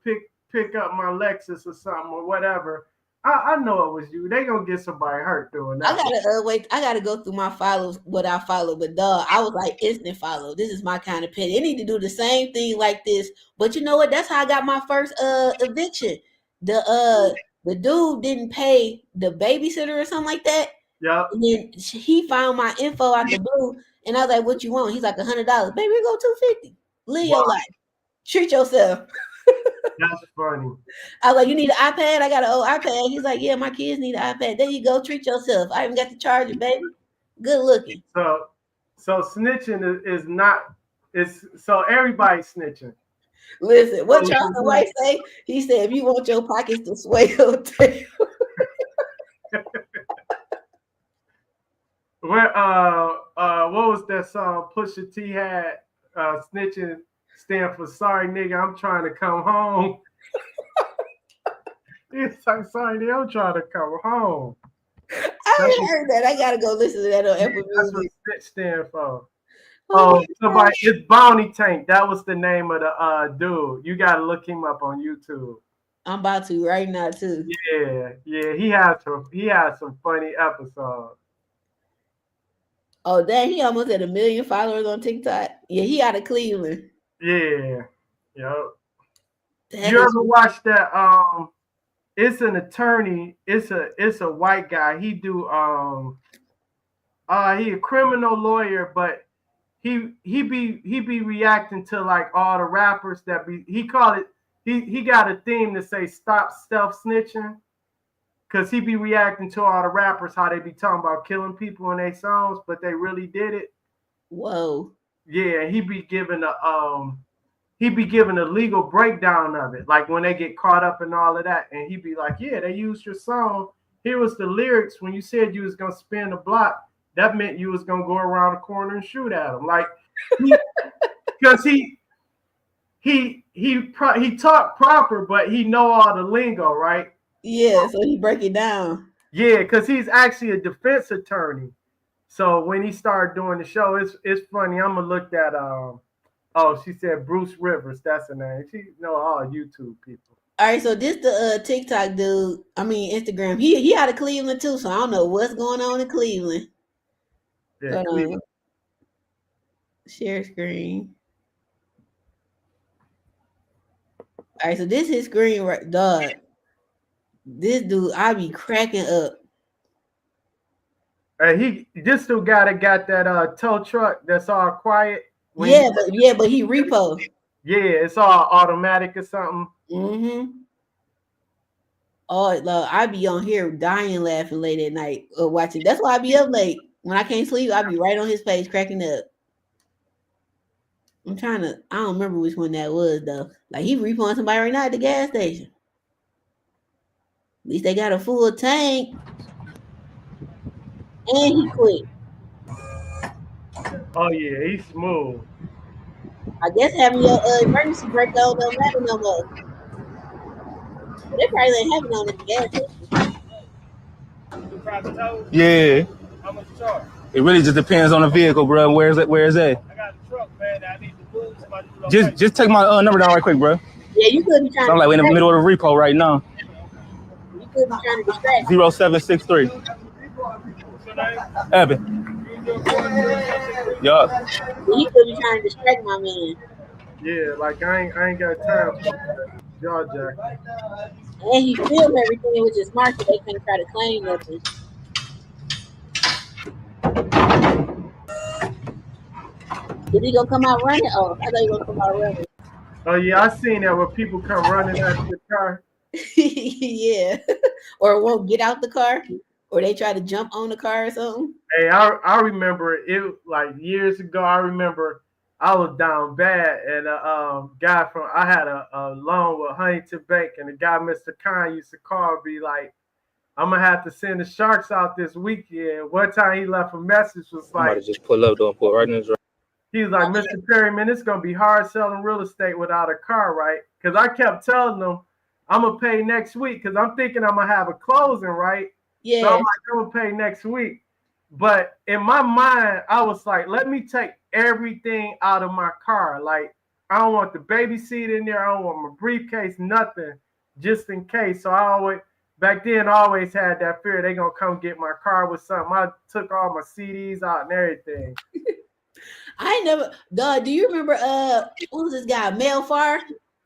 pick up my Lexus or something or whatever. I know it was you. They gonna get somebody hurt doing that. I gotta wait. I gotta go through my follows, what I follow. But dog, I was like instant follow. This is my kind of pet. They need to do the same thing like this. But you know what? That's how I got my first eviction. The dude didn't pay the babysitter or something like that. Yeah. And then he found my info out the blue, and I was like, "What you want?" He's like, $100. Baby, we go $250. Live your life. Treat yourself. That's funny. I was like, you need an iPad? I got an old iPad. He's like, yeah, my kids need an iPad. There you go. Treat yourself. I even got the charger, baby. Good looking. So snitching is not. So everybody's snitching. Listen, what Charles White say? He said, if you want your pockets to swell, what was that song Pusha T had? Snitching stand for sorry nigga, I'm trying to come home. It's like, sorry nigga, I'm trying to come home. I ain't heard that. I gotta go listen to that on Apple Music. That's what snitch stand for. Somebody, it's Bounty Tank. That was the name of the dude. You gotta look him up on YouTube. I'm about to right now too. Yeah. He had some funny episodes. Oh dang, he almost had 1 million followers on TikTok. Yeah, he out of Cleveland. Yeah. Yep. You ever watch that? It's an attorney. It's a white guy. He do he a criminal lawyer, but he be reacting to like all the rappers that be. He got a theme to say stop self snitching, cause he be reacting to all the rappers how they be talking about killing people in their songs, but they really did it. Whoa. Yeah, he be giving a legal breakdown of it, like when they get caught up in all of that, and he be like, yeah, they used your song. Here was the lyrics. When you said you was gonna spin the block, that meant you was gonna go around the corner and shoot at them. Like Because he talked proper, but he know all the lingo, right? Yeah, so he break it down. Yeah, because he's actually a defense attorney. So when he started doing the show, it's funny. I'm gonna look at she said Bruce Rivers. That's her name. She know all YouTube people. All right, so this the TikTok dude. I mean Instagram. He out of Cleveland too, so I don't know what's going on in Cleveland. Yeah, Cleveland. Share screen. All right, so this is screen right, dog. This dude, I be cracking up. This still guy that got that tow truck that's all quiet. But he repo. Yeah, it's all automatic or something. Mm-hmm. Oh, look, I be on here dying laughing late at night watching. That's why I be up late. When I can't sleep, I be right on his page cracking up. I don't remember which one that was though. Like he repoing somebody right now at the gas station. At least they got a full tank. And he quit. Oh yeah, he's smooth. I guess having your emergency brake on don't matter no more. But they probably ain't having on at the gas station. Yeah. How much you charge? It really just depends on the vehicle, bro. Where is it? I got a truck, man. I need to move somebody. Just take my number down right quick, bro. Yeah, you could be trying. I'm like in the middle of the repo right now. You could be trying to distract. 0763. Evan. Yup. He could be trying to distract my man. Yeah, like I ain't got time for jaw jack. And he filmed everything, which is smart, so they couldn't try to claim nothing. Is he gonna come out running? Oh, I thought he was gonna come out running. Oh yeah, I seen that where people come running out of the car. Yeah, or won't get out the car, or they try to jump on the car or something. Hey, I remember it like years ago. I remember I was down bad, and guy from I had a loan with Huntington Bank, and the guy Mr. Khan used to call me like, I'm gonna have to send the Sharks out this weekend. One time he left a message was like, Somebody just pull up, don't pull right in his right. He was like, Mr. Perry, man, it's gonna be hard selling real estate without a car, right? Because I kept telling them I'm gonna pay next week because I'm thinking I'm gonna have a closing, right? Yeah. So I'm like, I'm gonna pay next week. But in my mind, I was like, let me take everything out of my car. Like, I don't want the baby seat in there. I don't want my briefcase, nothing, just in case. So back then, I always had that fear they gonna come get my car with something. I took all my CDs out and everything. I ain't never, dog. Do you remember what was this guy, Mel Farr?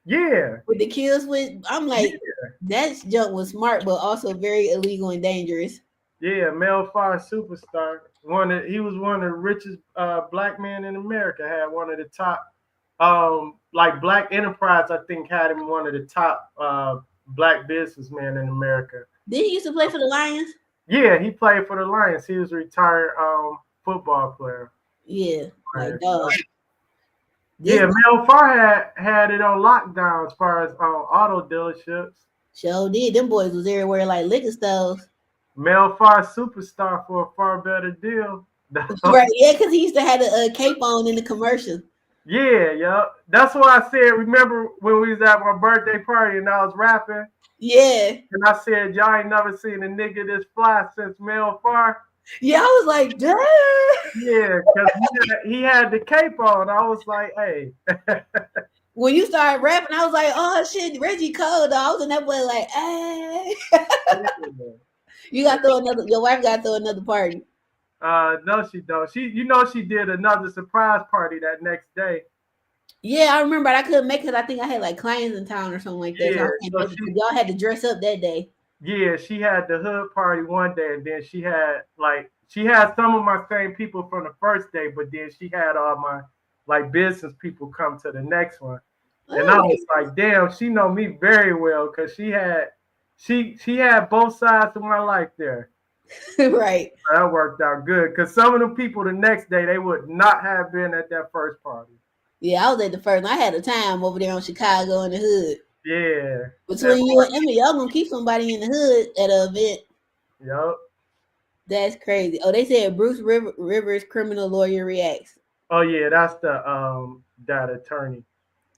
Yeah. With the kill switch. I'm like, that junk was smart, but also very illegal and dangerous. Yeah, Mel Farr, superstar. He was one of the richest black men in America. Had one of the top, like Black Enterprise, I think had him one of the top black businessmen in America. Did he used to play for the Lions? Yeah, he played for the Lions. He was a retired football player. Yeah, like dog. Yeah, Mel Farr had it on lockdown as far as auto dealerships. Sure did. Them boys was everywhere like liquor stores. Mel Farr, superstar for a far better deal. Right, yeah, because he used to have a cape on in the commercial. Yeah. That's why I said, remember when we was at my birthday party and I was rapping? Yeah. And I said, y'all ain't never seen a nigga this fly since Mel Farr. Yeah, I was like, damn. Yeah, because he had the cape on. I was like, hey. When you started rapping, I was like, oh shit, Reggie cold. I was in that boy like, hey. You got to throw your wife got to throw another party. No, she don't. She did another surprise party that next day. Yeah, I remember. I couldn't make it. I think I had like clients in town or something like that. Yeah, so y'all had to dress up that day. Yeah, she had the hood party one day, and then she had some of my same people from the first day, but then she had all my like business people come to the next one. And I was like, damn, she know me very well because she had both sides of my life there. Right. That worked out good because some of the people the next day they would not have been at that first party. Yeah, I was at the first. I had a time over there in Chicago in the hood. Yeah. Between you and Emmy, y'all gonna keep somebody in the hood at an event. Yep. That's crazy. Oh, they said Bruce Rivers criminal lawyer reacts. Oh yeah, that's the that attorney.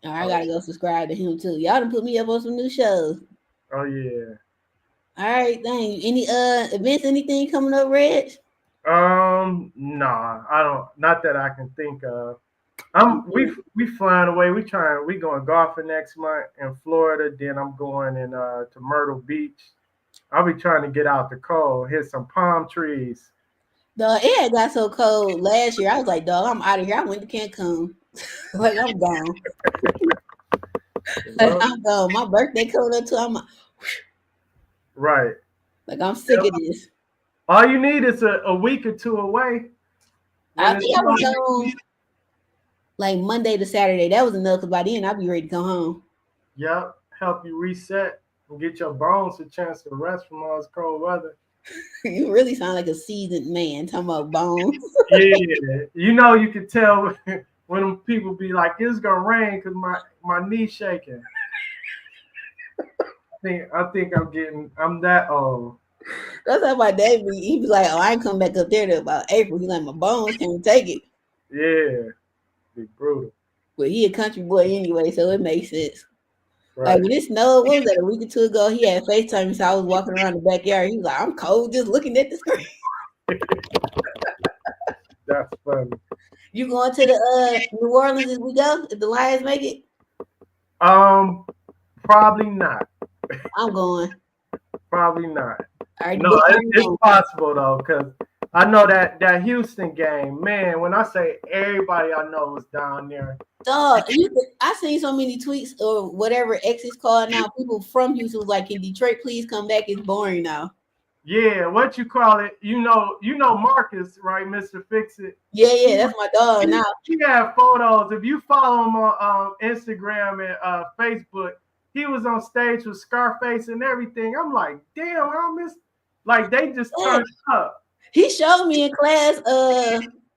I gotta go subscribe to him too. Y'all done put me up on some new shows. Oh yeah. All right, dang. Any events, anything coming up, Reg? Nah, I don't. Not that I can think of. We flying away. We going golfing next month in Florida. Then I'm going to Myrtle Beach. I'll be trying to get out the cold, hit some palm trees. Dog, it had got so cold last year. I was like, dog, I'm out of here. I went to Cancun. Like I'm gone. Like, I'm gone. My birthday coming up too. I'm right. Like I'm sick of this. All you need is a week or two away. I think I was home like Monday to Saturday. That was enough because by then I'll be ready to come home. Yep. Help you reset and get your bones a chance to rest from all this cold weather. You really sound like a seasoned man talking about bones. Yeah. You know, you can tell when people be like, it's gonna rain because my knee's shaking. I think I'm that old. That's how my dad be. He be like, oh, I ain't come back up there till about April. He like, my bones can't take it. Yeah. Be brutal. But he a country boy anyway, so it makes sense. Right. Like when it snowed, what was that, a week or two ago? He had FaceTime, so I was walking around the backyard. He was like, I'm cold just looking at the screen. That's funny. You going to the New Orleans as we go? If the Lions make it? Probably not. I'm going. Probably not. No, it's possible though, because I know that Houston game, man, when I say everybody I know was down there. Dog, I seen so many tweets or whatever X is called now. People from Houston was like, can Detroit please come back? It's boring now. Yeah, what you call it? You know Marcus, right, Mr. Fix It? Yeah, that's my dog now. He had photos. If you follow him on Instagram and Facebook, he was on stage with Scarface and everything. I'm like, damn, I miss. Like they just turned up. He showed me in class.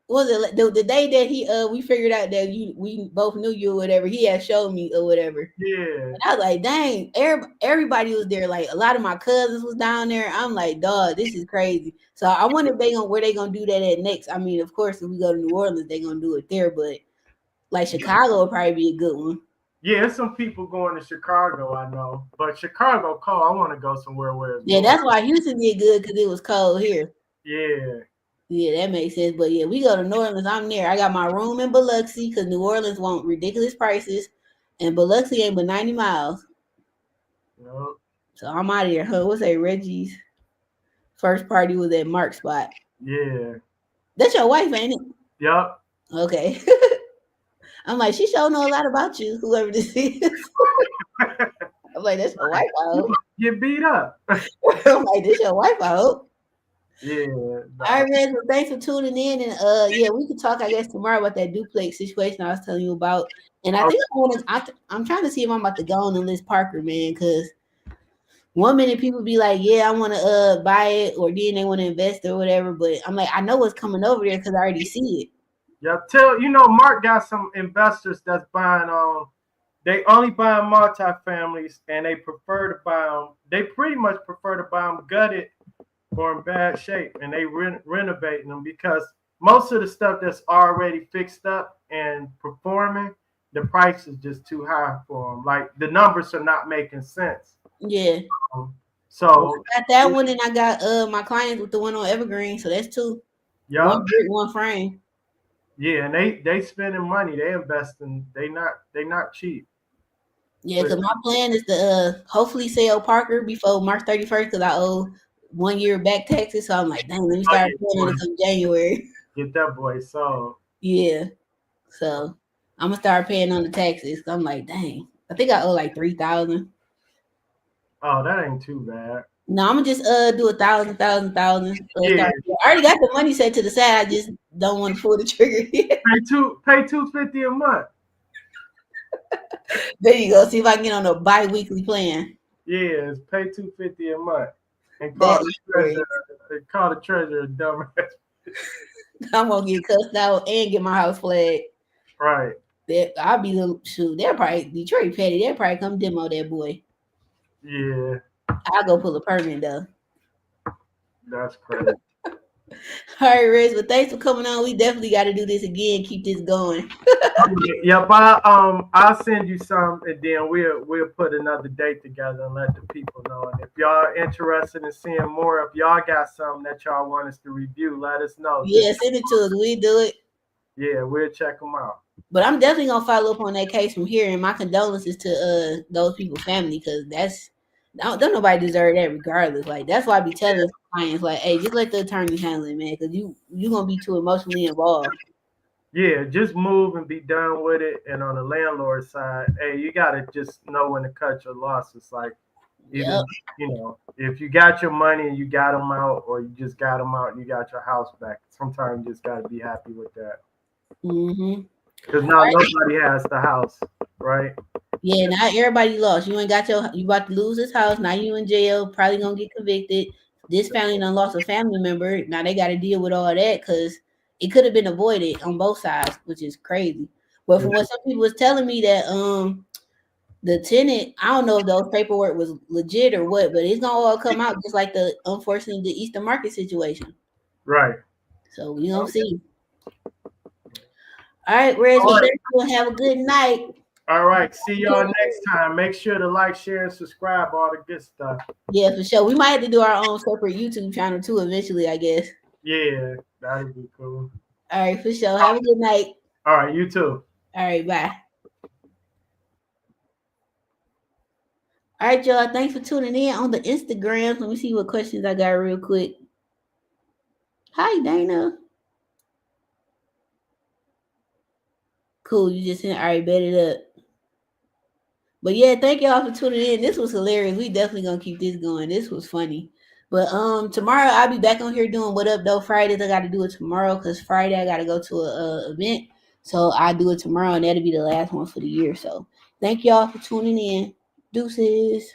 Was it the day that we figured out that we both knew you or whatever? He had showed me or whatever. Yeah. And I was like, dang, everybody was there. Like a lot of my cousins was down there. I'm like, dog, this is crazy. So I wonder if where they gonna do that at next. I mean, of course, if we go to New Orleans, they gonna do it there. But like Chicago will probably be a good one. Yeah, there's some people going to Chicago, I know. But Chicago cold. I want to go somewhere where it's warm. That's why Houston did good because it was cold here. Yeah. Yeah, that makes sense. But yeah, we go to New Orleans. I'm there. I got my room in Biloxi because New Orleans want ridiculous prices. And Biloxi ain't but 90 miles. Nope. So I'm out of here. What's that? Reggie's first party was at Mark's spot. Yeah. That's your wife, ain't it? Yep. Okay. I'm like, she sure know a lot about you, whoever this is. I'm like, that's your wife, I hope. Get beat up. I'm like, this your wife, I hope. Yeah. All right, Reg, well, thanks for tuning in. And yeah, we could talk, I guess, tomorrow about that duplex situation I was telling you about. And I think I'm trying to see if I'm about to go on and list Parker, man, because one minute people be like, yeah, I want to buy it, or then they want to invest or whatever. But I'm like, I know what's coming over there because I already see it. Yeah, Mark got some investors that's buying they only buy multifamilies and they prefer to buy them. They pretty much prefer to buy them gutted or in bad shape, and they renovating them because most of the stuff that's already fixed up and performing, the price is just too high for them. Like the numbers are not making sense. Yeah. So I got that one, and I got my clients with the one on Evergreen, so that's two. Yeah. One brick, one frame. Yeah, and they spending money. They investing. They not cheap. Yeah, because my plan is to hopefully sell Parker before March 31st because I owe 1 year back taxes. So I'm like, dang, let me start planning it come January. Get that boy sold. Yeah. So I'm gonna start paying on the taxes. I'm like, dang, I think I owe like $3,000. Oh, that ain't too bad. No, I'm gonna just do 1,000. Yeah. I already got the money set to the side. I just don't want to pull the trigger yet. Pay $250 a month. There you go. See if I can get on a bi-weekly plan. Yeah, it's pay $250 a month and call the treasurer a dumbass. I'm gonna get cussed out and get my house flagged. Right. I'll be the shoot. They're probably Detroit petty. They'll probably come demo that boy. Yeah. I'll go pull a permit though. That's crazy. All right, Rez, but thanks for coming on. We definitely got to do this again. Keep this going. Yep, I'll send you some, and then we'll put another date together and let the people know. And if y'all interested in seeing more, if y'all got something that y'all want us to review, let us know. Yeah, send it to us. We do it. Yeah, we'll check them out. But I'm definitely gonna follow up on that case from here, and my condolences to those people's family, because don't nobody deserve that regardless. Like, that's why I be telling clients, like, hey, just let the attorney handle it, man, because you gonna be too emotionally involved. Yeah, just move and be done with it. And on the landlord side, hey, you gotta just know when to cut your losses. Like, either, if you got your money and you got them out, or you just got them out and you got your house back. Sometimes you just gotta be happy with that. Because now nobody has the house, right? Yeah, now everybody lost. You about to lose this house. Now you in jail, probably gonna get convicted. This family done lost a family member. Now they got to deal with all that because it could have been avoided on both sides, which is crazy. But from what some people was telling me that the tenant, I don't know if those paperwork was legit or what, but it's gonna all come out just like unfortunately the Eastern Market situation. Right. So we gonna see. All right, Reg, well, thank you and have a good night. All right. See y'all next time. Make sure to like, share, and subscribe, all the good stuff. Yeah, for sure. We might have to do our own separate YouTube channel too eventually, I guess. Yeah, that'd be cool. All right, for sure. Have a good night. All right, you too. All right, bye. All right, y'all. Thanks for tuning in on the Instagram. Let me see what questions I got real quick. Hi, Dana. Cool. You just sent. All right, bet it up. But yeah, thank y'all for tuning in. This was hilarious. We definitely gonna keep this going. This was funny. But tomorrow I'll be back on here doing What Up Though Fridays. I got to do it tomorrow because Friday I got to go to a event. So I'll do it tomorrow, and that'll be the last one for the year. So thank y'all for tuning in. Deuces.